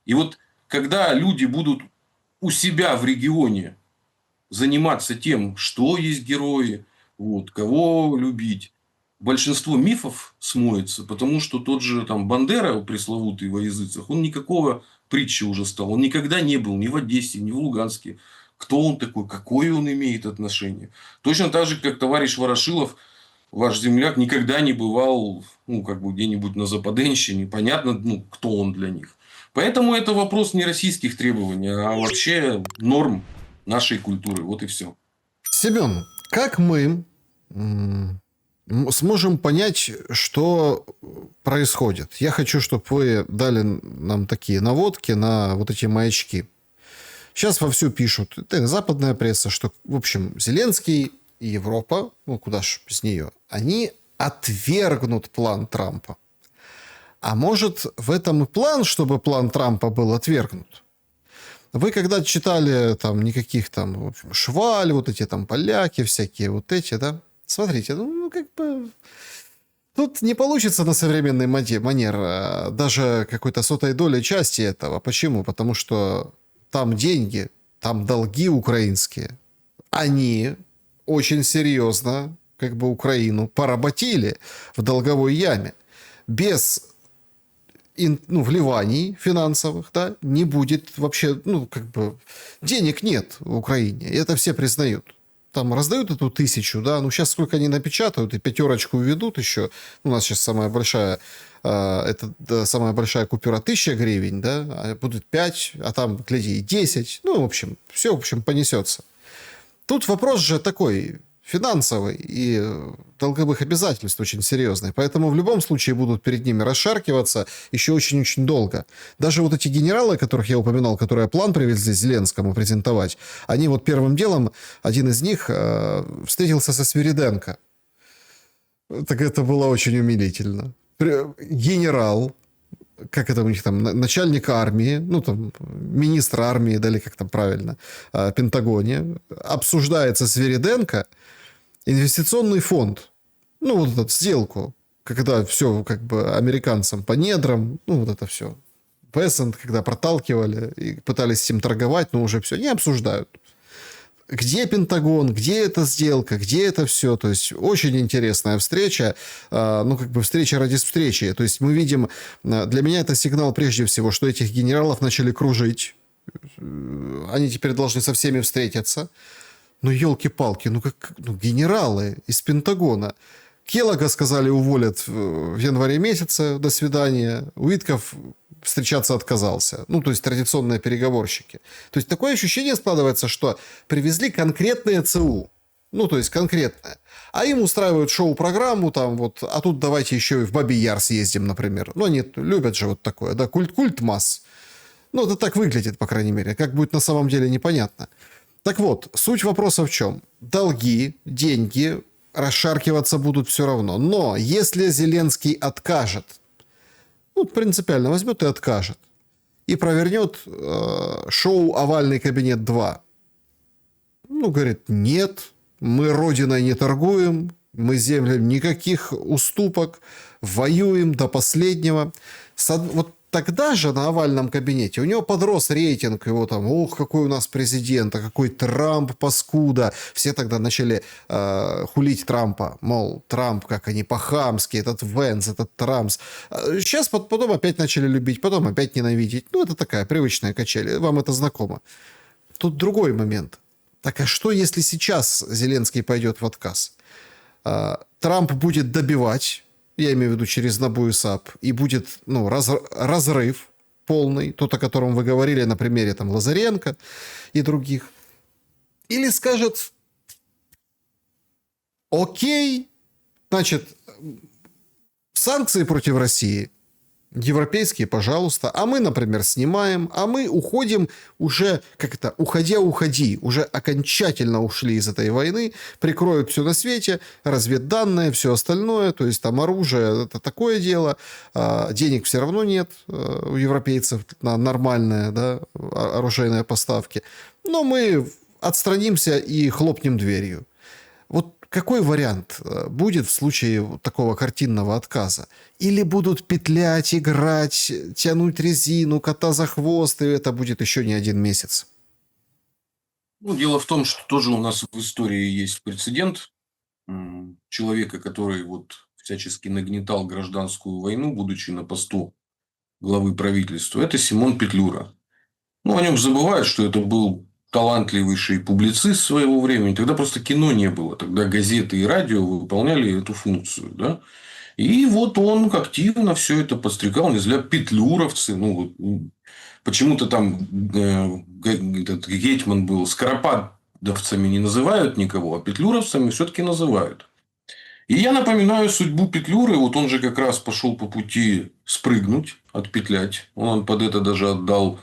Speaker 2: И вот когда люди будут у себя в регионе заниматься тем, что есть герои, вот, кого любить, большинство мифов смоется, потому что тот же там Бандера, пресловутый во языцах, он никакого притчи уже стал. Он никогда не был ни в Одессе, ни в Луганске. Кто он такой, какое он имеет отношение. Точно так же, как товарищ Ворошилов, ваш земляк, никогда не бывал, ну, как бы где-нибудь на Западенщине. Понятно, ну, кто он для них. Поэтому это вопрос не российских требований, а вообще норм нашей культуры. Вот и все.
Speaker 1: Семен, как мы сможем понять, что происходит? Я хочу, чтобы вы дали нам такие наводки на вот эти маячки. Сейчас вовсю пишут, это западная пресса, что, в общем, Зеленский и Европа, ну куда ж без нее, они отвергнут план Трампа. А может, в этом и план, чтобы план Трампа был отвергнут? Вы когда читали там никаких там, в общем, Шваль, вот эти там поляки всякие, вот эти, да? Смотрите, ну как бы... Тут не получится на современный манер даже какой-то сотой доли части этого. Почему? Потому что там деньги, там долги украинские. Они очень серьезно как бы Украину поработили в долговой яме. Без вливаний финансовых, да, не будет вообще, ну, как бы, денег нет в Украине. И это все признают. Там раздают эту 1000, да, ну, сейчас сколько они напечатают и 5 введут еще. У нас сейчас самая большая, самая большая купюра 1000 гривен, да, а будет 5, а там, гляди, и 10. Ну, в общем, все, в общем, понесется. Тут вопрос же такой финансовый и долговых обязательств очень серьезный. Поэтому в любом случае будут перед ними расшаркиваться еще очень-очень долго. Даже вот эти генералы, которых я упоминал, которые план привезли Зеленскому презентовать, они вот первым делом, один из них встретился со Свириденко. Так это было очень умилительно. Генерал, как это у них там, начальник армии, ну там, министр армии, дали как там правильно, Пентагоне, обсуждается Свириденко, инвестиционный фонд, ну вот эту сделку, когда все как бы американцам по недрам, ну вот это все. Бессент, когда проталкивали и пытались с ним торговать, но уже все, не обсуждают. Где Пентагон, где эта сделка, где это все. То есть, очень интересная встреча. Ну, как бы встреча ради встречи. То есть, мы видим... Для меня это сигнал прежде всего, что этих генералов начали кружить. Они теперь должны со всеми встретиться. Ну, елки-палки, генералы из Пентагона. Келлога сказали уволят в январе месяце, до свидания. Уитков встречаться отказался. Ну, то есть, традиционные переговорщики. То есть, такое ощущение складывается, что привезли конкретное ЦУ. Ну, то есть, конкретное. А им устраивают шоу-программу там вот, а тут давайте еще и в Бабий Яр съездим, например. Ну, они любят же вот такое, да, культ масс. Ну, это так выглядит, по крайней мере. Как будет на самом деле, непонятно. Так вот, суть вопроса в чем? Долги, деньги расшаркиваться будут все равно. Но если Зеленский откажет, ну, принципиально возьмет и откажет, и провернет шоу «Овальный кабинет 2». Ну, говорит, нет, мы родиной не торгуем, мы землям никаких уступок, воюем до последнего. Вот тогда же на овальном кабинете у него подрос рейтинг, его там, ох, какой у нас президент, а какой Трамп паскуда. Все тогда начали хулить Трампа, мол, Трамп, как они по-хамски, этот Венс, этот Трамс. Сейчас потом опять начали любить, потом опять ненавидеть. Ну, это такая привычная качель, вам это знакомо. Тут другой момент. Так а что, если сейчас Зеленский пойдет в отказ? Трамп будет добивать, я имею в виду через НАБУ и САП, и будет разрыв полный, тот, о котором вы говорили на примере там, Лазаренко и других. Или скажет, окей, значит, санкции против России Европейские, пожалуйста. А мы, например, снимаем, а мы уходим уже, как это, уходя, уходи. Уже окончательно ушли из этой войны, прикроют все на свете, разведданные, все остальное. То есть там оружие, это такое дело. Денег все равно нет у европейцев на нормальные, да, оружейные поставки. Но мы отстранимся и хлопнем дверью. Вот какой вариант будет в случае вот такого картинного отказа? Или будут петлять, играть, тянуть резину, кота за хвост, и это будет еще не один месяц?
Speaker 2: Ну, дело в том, что тоже у нас в истории есть прецедент человека, который вот всячески нагнетал гражданскую войну, будучи на посту главы правительства. Это Симон Петлюра. Ну, о нем забывают, что это был талантливейший публицист своего времени. Тогда просто кино не было. Тогда газеты и радио выполняли эту функцию. Да? И вот он активно все это подстрекал. Не зря петлюровцы. Ну, вот, почему-то там этот Гетман был. Скоропадовцами не называют никого, а петлюровцами все-таки называют. И я напоминаю судьбу Петлюры. Вот он же как раз пошел по пути спрыгнуть, отпетлять. Он под это даже отдал,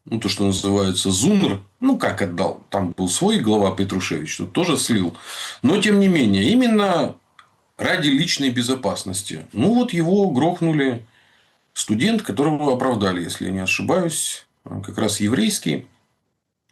Speaker 2: ну, то, что называется, ЗУНР. Ну, как отдал? Там был свой глава Петрушевич, тут тоже слил. Но, тем не менее, именно ради личной безопасности. Ну, вот его грохнули студент, которого оправдали, если я не ошибаюсь. Как раз еврейский.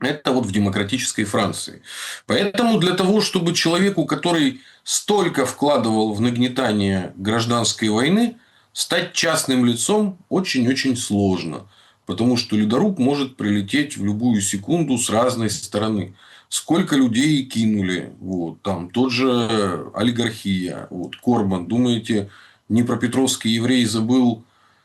Speaker 2: Это вот в демократической Франции. Поэтому для того, чтобы человеку, который столько вкладывал в нагнетание гражданской войны, стать частным лицом очень-очень сложно. Потому что ледоруб может прилететь в любую секунду с разной стороны. Сколько людей кинули. Вот, там тот же олигархия. Вот, Корбан. Думаете, Днепропетровский еврей забыл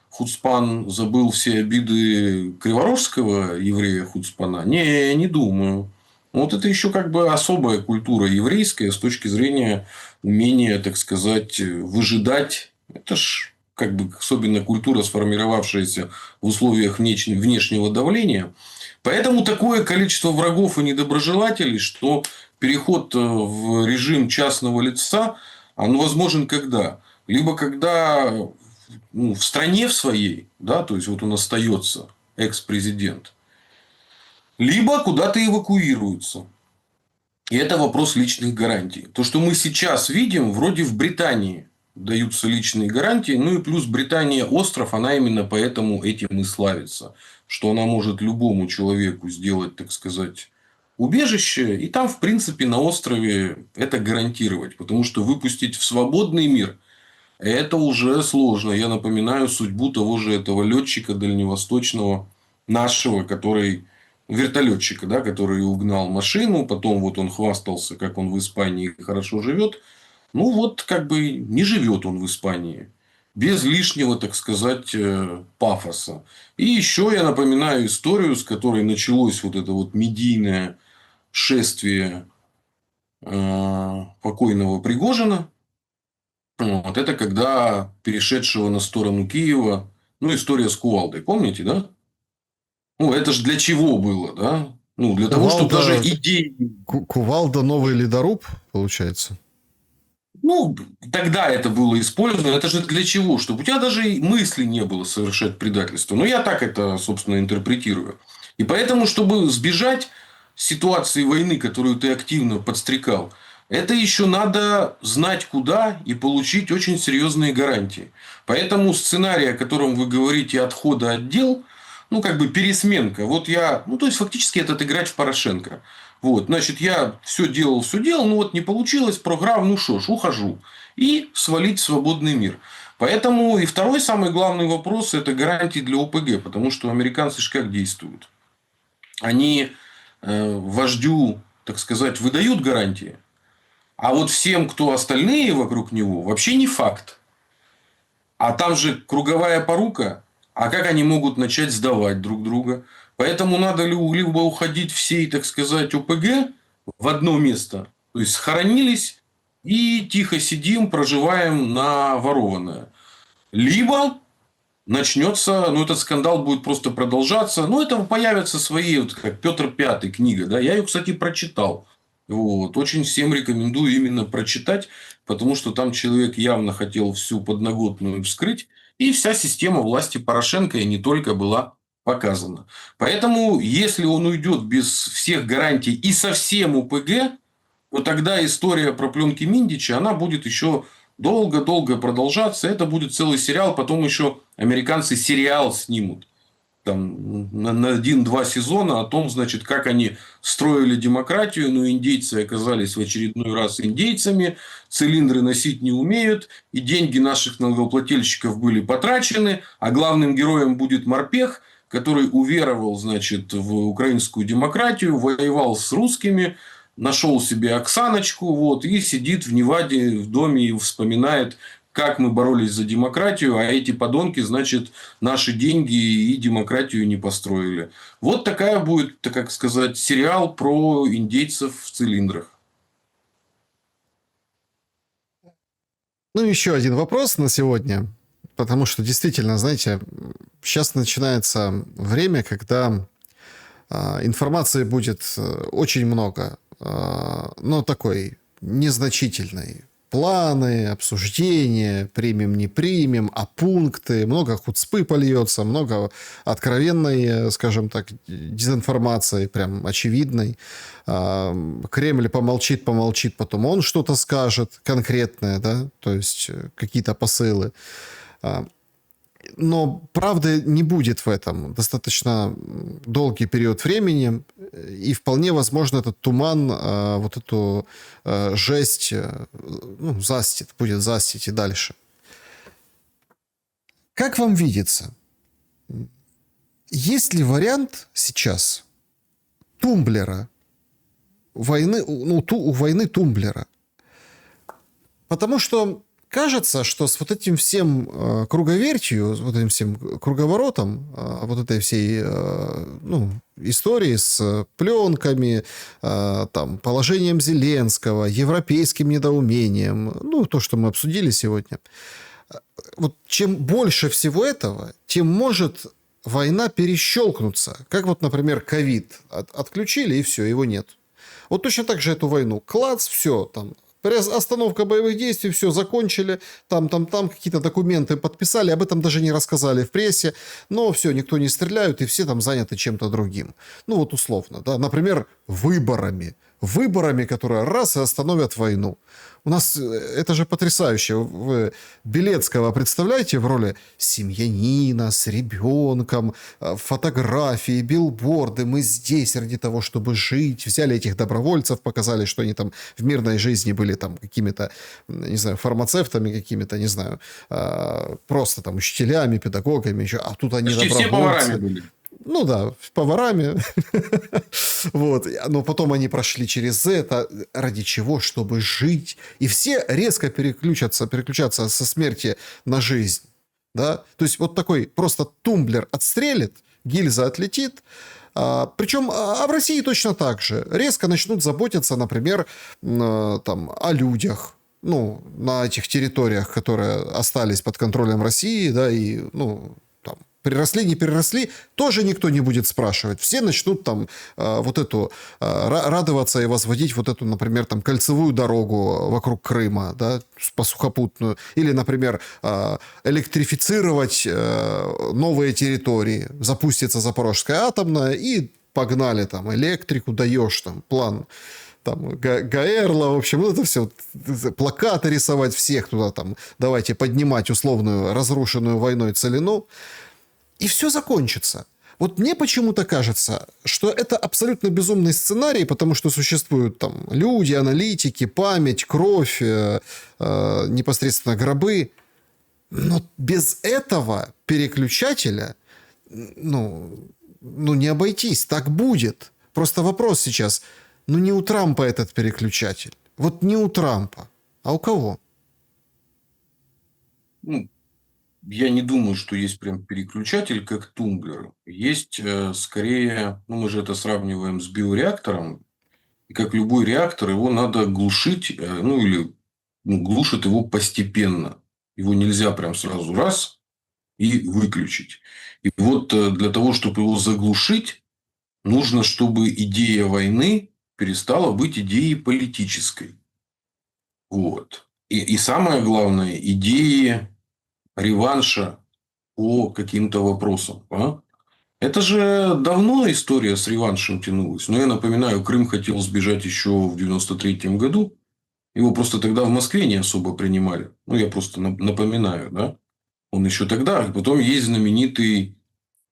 Speaker 2: Хуцпан забыл все обиды криворожского еврея Хуцпана? Не думаю. Вот это еще как бы особая культура еврейская с точки зрения умения, так сказать, выжидать. Это ж как бы особенно культура, сформировавшаяся в условиях внешнего давления. Поэтому такое количество врагов и недоброжелателей, что переход в режим частного лица, он возможен когда? Либо когда в стране в своей, да, то есть вот он остается экс-президент, либо куда-то эвакуируется. И это вопрос личных гарантий. То, что мы сейчас видим, вроде в Британии даются личные гарантии, ну и плюс Британия остров, она именно поэтому этим и славится, что она может любому человеку сделать, так сказать, убежище, и там, в принципе, на острове это гарантировать, потому что выпустить в свободный мир это уже сложно. Я напоминаю судьбу того же этого летчика дальневосточного нашего, который вертолетчика, да, который угнал машину, потом вот он хвастался, как он в Испании хорошо живет. Ну вот как бы не живет он в Испании без лишнего, так сказать, пафоса. И еще я напоминаю историю, с которой началось вот это вот медийное шествие покойного Пригожина. Вот это когда перешедшего на сторону Киева, ну, история с кувалдой, помните, да? Ну, это же для чего было, да? Ну, для того, чтобы даже
Speaker 1: Кувалда,
Speaker 2: идеи...
Speaker 1: Кувалда новый ледоруб, получается?
Speaker 2: Ну, тогда это было использовано. Это же для чего? Чтобы у тебя даже и мысли не было совершать предательство. Но я так это, собственно, интерпретирую. И поэтому, чтобы сбежать ситуации войны, которую ты активно подстрекал, это еще надо знать куда и получить очень серьезные гарантии. Поэтому сценарий, о котором вы говорите, отхода от дел, ну, как бы пересменка. Вот я, ну, то есть, фактически это отыграть в Порошенко. Вот, значит, я все делал, ну вот не получилось, програв, ну что ж, ухожу. И свалить в свободный мир. Поэтому и второй самый главный вопрос – это гарантии для ОПГ. Потому что американцы же как действуют? Они вождю, так сказать, выдают гарантии. А вот всем, кто остальные вокруг него, вообще не факт. А там же круговая порука. А как они могут начать сдавать друг друга? Поэтому надо либо уходить всей, так сказать, ОПГ в одно место. То есть, схоронились и тихо сидим, проживаем на ворованное. Либо начнется, ну, этот скандал будет просто продолжаться. Ну, это появятся свои, вот как Петр Пятый книга. Да? Я ее, кстати, прочитал. Вот. Очень всем рекомендую именно прочитать, потому что там человек явно хотел всю подноготную вскрыть. И вся система власти Порошенко и не только была показана. Поэтому, если он уйдет без всех гарантий и совсем УПГ, то тогда история про пленки Миндича, она будет еще долго-долго продолжаться. Это будет целый сериал. Потом еще американцы сериал снимут там, на 1-2 сезона о том, значит, как они строили демократию, но индейцы оказались в очередной раз индейцами, цилиндры носить не умеют, и деньги наших налогоплательщиков были потрачены, а главным героем будет морпех, который уверовал, значит, в украинскую демократию, воевал с русскими, нашел себе Оксаночку, вот, и сидит в Неваде в доме и вспоминает, как мы боролись за демократию, а эти подонки, значит, наши деньги и демократию не построили. Вот такая будет, так как сказать, сериал про индейцев в цилиндрах.
Speaker 1: Ну, еще один вопрос на сегодня. Потому что действительно, знаете, сейчас начинается время, когда информации будет очень много, но такой незначительной. Планы, обсуждения, примем, не примем, а пункты, много хуцпы польется, много откровенной, скажем так, дезинформации, прям очевидной. Кремль помолчит, потом он что-то скажет конкретное, да, то есть какие-то посылы. Но правды не будет в этом достаточно долгий период времени, и вполне возможно этот туман, вот эту жесть, ну, застит, будет застить и дальше. Как вам видится, есть ли вариант сейчас тумблера, войны, ну, у войны тумблера? Потому что кажется, что с вот этим всем круговертью, с вот этим всем круговоротом, вот этой всей ну, истории с пленками, там, положением Зеленского, европейским недоумением, ну, то, что мы обсудили сегодня, вот чем больше всего этого, тем может война перещелкнуться. Как вот, например, ковид отключили, и все, его нет. Вот точно так же эту войну. Клац, все, там, остановка боевых действий, все, закончили, там, какие-то документы подписали, об этом даже не рассказали в прессе, но все, никто не стреляют, и все там заняты чем-то другим. Ну, вот условно, да, например, выборами, которые раз и остановят войну. У нас это же потрясающе. Вы Белецкого представляете в роли семьянина с ребенком, фотографии, билборды. Мы здесь ради того, чтобы жить. Взяли этих добровольцев, показали, что они там в мирной жизни были там какими-то, не знаю, фармацевтами какими-то, не знаю, просто там учителями, педагогами еще. А тут они
Speaker 2: Почти
Speaker 1: добровольцы.
Speaker 2: все поварами были.
Speaker 1: Ну да, поварами. Вот. Но потом они прошли через это. Ради чего? Чтобы жить. И все резко переключаться со смерти на жизнь. Да? То есть вот такой просто тумблер отстрелит, гильза отлетит. Причем в России точно так же. Резко начнут заботиться, например, там, о людях. Ну, на этих территориях, которые остались под контролем России, да, и, ну, там, переросли, не переросли, тоже никто не будет спрашивать. Все начнут там вот эту радоваться и возводить вот эту, например, там кольцевую дорогу вокруг Крыма, да, по сухопутную. Или, например, электрифицировать новые территории. Запустится Запорожская атомная и погнали там электрику, даешь там план там Гаэрла, в общем, вот это все, плакаты рисовать всех туда там, давайте поднимать условную разрушенную войной целину. И все закончится. Вот мне почему-то кажется, что это абсолютно безумный сценарий, потому что существуют там люди, аналитики, память, кровь, непосредственно гробы. Но без этого переключателя, ну, не обойтись. Так будет. Просто вопрос сейчас, ну, не у Трампа этот переключатель. Вот не у Трампа. А у кого?
Speaker 2: Ну, я не думаю, что есть прям переключатель, как тумблер. Есть скорее, ну, мы же это сравниваем с биореактором. И как любой реактор, его надо глушить, ну, или глушит его постепенно. Его нельзя прям сразу раз и выключить. И вот для того, чтобы его заглушить, нужно, чтобы идея войны перестала быть идеей политической. Вот. И самое главное, идеи реванша по каким-то вопросам. А? Это же давно история с реваншем тянулась. Но я напоминаю, Крым хотел сбежать еще в 93-м году. Его просто тогда в Москве не особо принимали. Ну, я просто напоминаю, да. Он еще тогда. Потом есть знаменитый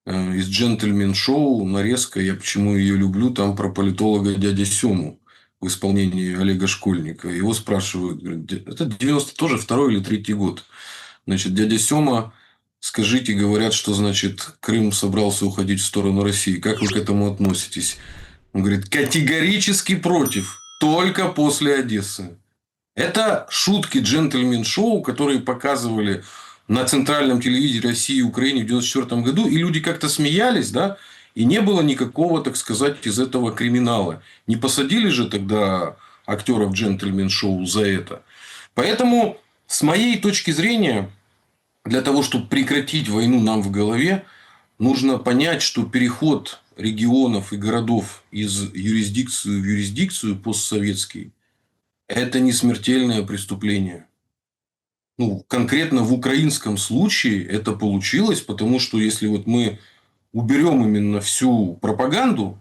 Speaker 2: из «Джентльмен-шоу» нарезка. Я почему ее люблю. Там про политолога дядя Сему в исполнении Олега Школьника. Его спрашивают. Говорят, это 90 тоже второй или третий год. Значит, дядя Сема, скажите, говорят, что, значит, Крым собрался уходить в сторону России. Как вы к этому относитесь? Он говорит, категорически против. Только после Одессы. Это шутки джентльмен-шоу, которые показывали на центральном телевидении России и Украины в 1994 году. И люди как-то смеялись, да? И не было никакого, так сказать, из этого криминала. Не посадили же тогда актеров джентльмен-шоу за это. Поэтому, с моей точки зрения, для того, чтобы прекратить войну нам в голове, нужно понять, что переход регионов и городов из юрисдикции в юрисдикцию постсоветский – это не смертельное преступление. Ну, конкретно в украинском случае это получилось, потому что если вот мы уберем именно всю пропаганду,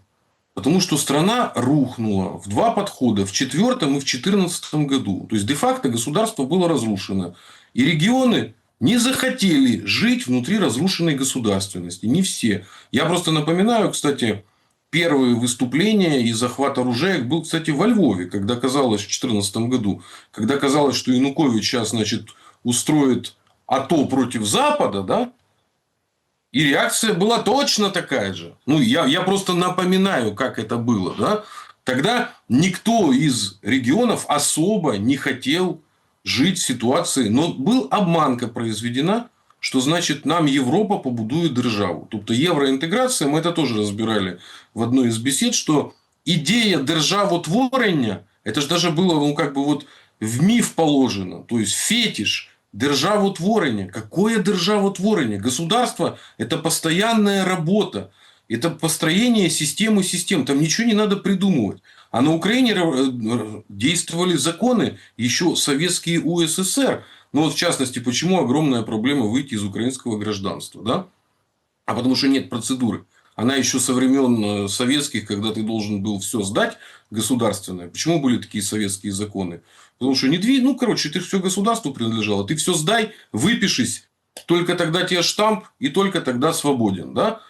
Speaker 2: потому что страна рухнула в два подхода, в 2004 и в 2014 году. То есть, де-факто государство было разрушено. И регионы не захотели жить внутри разрушенной государственности. Не все. Я просто напоминаю, кстати, первое выступление и захват оружия был, кстати, во Львове, когда казалось в 2014 году, когда казалось, что Янукович сейчас, значит, устроит АТО против Запада, да, и реакция была точно такая же. Ну, я просто напоминаю, как это было. Да? Тогда никто из регионов особо не хотел жить в ситуации. Но был обманка произведена, что значит нам Европа побудує державу. Тобто євроінтеграція, ми це теж разбирали в одной из бесед, что идея державотворення, это же даже было, ну, как бы вот в миф положено. То есть фетиш державотворення. Какое державотворення? Государство – это постоянная работа. Это построение системы систем. Там ничего не надо придумывать. А на Украине действовали законы еще советские УССР. Ну, вот в частности, почему огромная проблема выйти из украинского гражданства? Да? А потому что нет процедуры. Она еще со времен советских, когда ты должен был все сдать государственное. Почему были такие советские законы? Потому что ну, короче, ты все государству принадлежало. Ты все сдай, выпишись. Только тогда тебе штамп, и только тогда свободен. Да?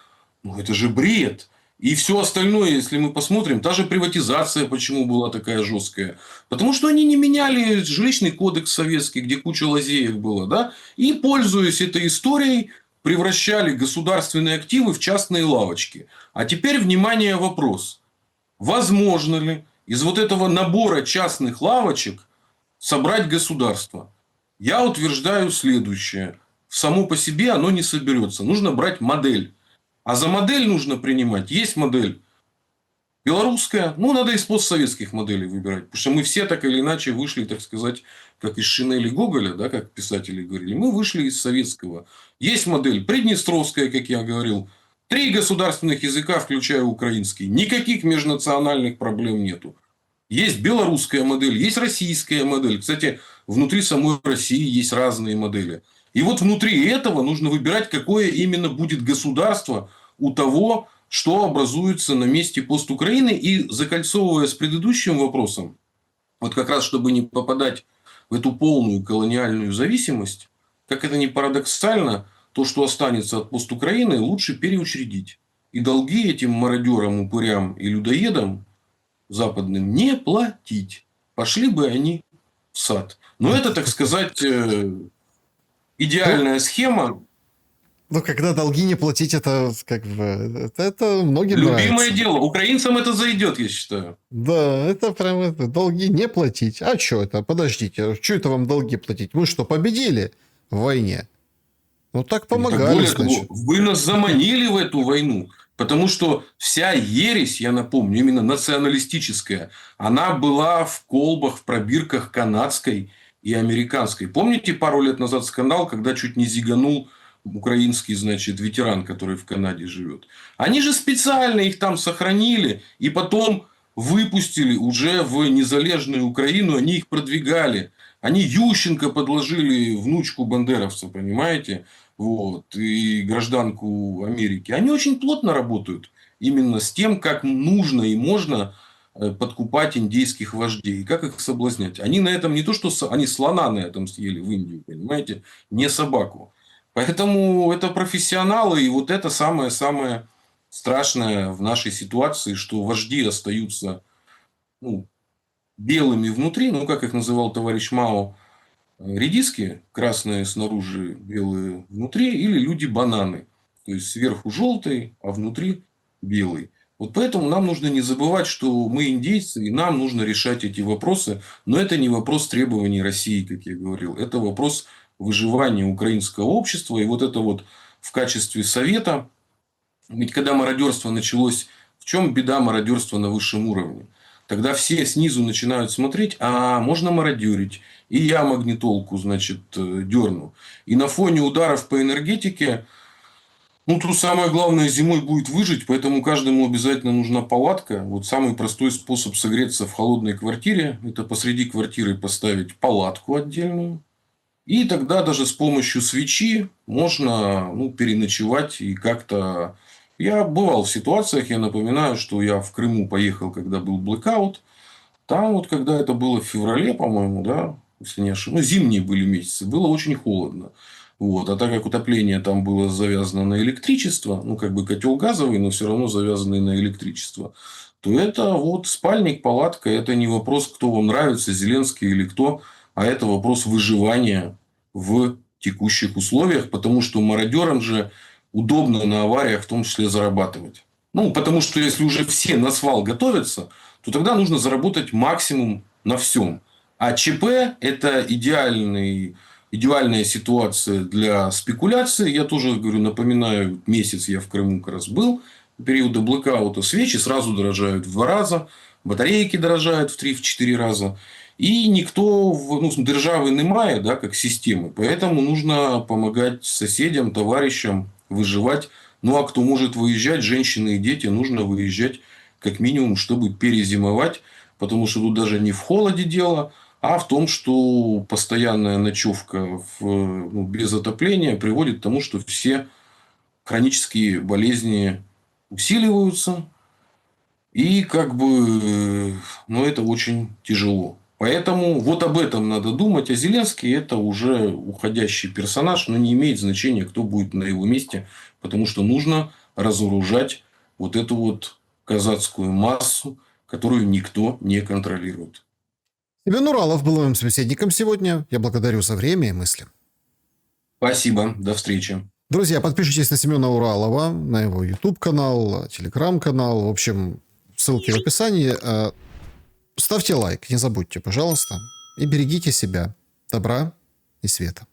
Speaker 2: Ну, это же бред. И все остальное, если мы посмотрим, та же приватизация, почему была такая жесткая. Потому что они не меняли жилищный кодекс советский, где куча лазеек было. Да? И, пользуясь этой историей, превращали государственные активы в частные лавочки. А теперь, внимание, вопрос. Возможно ли из вот этого набора частных лавочек собрать государство? Я утверждаю следующее. Само по себе оно не соберется. Нужно брать модель. А за модель нужно принимать. Есть модель белорусская. Ну, надо из постсоветских моделей выбирать. Потому что мы все так или иначе вышли, так сказать, как из Шинели Гоголя, да, как писатели говорили. Мы вышли из советского. Есть модель приднестровская, как я говорил. 3 государственных языка, включая украинский. Никаких межнациональных проблем нету. Есть белорусская модель, есть российская модель. Кстати, внутри самой России есть разные модели. И вот внутри этого нужно выбирать, какое именно будет государство у того, что образуется на месте постукраины. И закольцовывая с предыдущим вопросом, вот как раз чтобы не попадать в эту полную колониальную зависимость, как это ни парадоксально, то, что останется от постукраины, лучше переучредить. И долги этим мародерам, упырям и людоедам западным не платить. Пошли бы они в сад. Но это, так сказать, идеальная схема.
Speaker 1: Ну, когда долги не платить, это как бы... Это многим
Speaker 2: Любимое
Speaker 1: нравится.
Speaker 2: дело. Украинцам это зайдет, я считаю.
Speaker 1: Да, это прям это, долги не платить. А что это? Подождите, что это вам долги платить? Мы что, победили в войне? Ну, так помогали,
Speaker 2: Более
Speaker 1: значит.
Speaker 2: того, вы нас заманили в эту войну. Потому что вся ересь, я напомню, именно националистическая, она была в колбах, в пробирках канадской и американской. Помните пару лет назад скандал, когда чуть не зиганул украинский, значит, ветеран, который в Канаде живет? Они же специально их там сохранили и потом выпустили уже в незалежную Украину, они их продвигали. Они Ющенко подложили внучку бандеровца, понимаете? вот, и гражданку Америки, они очень плотно работают именно с тем, как нужно и можно подкупать индейских вождей, как их соблазнять. Они на этом не то, что они слона на этом съели в Индию, понимаете, не собаку. Поэтому это профессионалы, и вот это самое-самое страшное в нашей ситуации, что вожди остаются, ну, белыми внутри, ну, как их называл товарищ Мао, редиски, красные снаружи, белые внутри, или люди-бананы. То есть, сверху желтый, а внутри белый. Вот поэтому нам нужно не забывать, что мы индейцы, и нам нужно решать эти вопросы. Но это не вопрос требований России, как я говорил. Это вопрос выживания украинского общества. И вот это вот в качестве совета. Ведь когда мародерство началось, в чем беда мародерства на высшем уровне? Тогда все снизу начинают смотреть, а можно мародерить. И я магнитолку, значит, дерну. И на фоне ударов по энергетике, ну, тут самое главное зимой будет выжить, поэтому каждому обязательно нужна палатка. Вот самый простой способ согреться в холодной квартире – это посреди квартиры поставить палатку отдельную. И тогда даже с помощью свечи можно, ну, переночевать и как-то... Я бывал в ситуациях, я напоминаю, что я в Крыму поехал, когда был блэкаут. Там вот, когда это было в феврале, по-моему, да, если не ошибаюсь, ну, зимние были месяцы, было очень холодно. Вот. А так как утопление там было завязано на электричество, ну, как бы котел газовый, но все равно завязанный на электричество, то это вот спальник, палатка, это не вопрос, кто вам нравится, Зеленский или кто, а это вопрос выживания в текущих условиях, потому что мародерам же удобно на авариях в том числе зарабатывать. Ну, потому что если уже все на свал готовятся, то тогда нужно заработать максимум на всем. А ЧП – это идеальная ситуация для спекуляции. Я тоже говорю, напоминаю, месяц я в Крыму как раз был. В периоды блэкаута свечи сразу дорожают в 2 раза. Батарейки дорожают в 3-4 раза. И никто, ну, державы немає, да, как системы. Поэтому нужно помогать соседям, товарищам выживать. Ну, а кто может выезжать, женщины и дети, нужно выезжать как минимум, чтобы перезимовать. Потому что тут даже не в холоде дело, а в том, что постоянная ночевка без отопления приводит к тому, что все хронические болезни усиливаются. И как бы, ну, это очень тяжело. Поэтому вот об этом надо думать. А Зеленский – это уже уходящий персонаж, но не имеет значения, кто будет на его месте. Потому что нужно разоружать вот эту вот казацкую массу, которую никто не контролирует.
Speaker 1: Семен Уралов был моим собеседником сегодня. Я благодарю за время и мысли.
Speaker 2: Спасибо. До встречи.
Speaker 1: Друзья, подпишитесь на Семена Уралова, на его YouTube-канал, Telegram-канал. В общем, ссылки в описании. Ставьте лайк, не забудьте, пожалуйста. И берегите себя. Добра и света.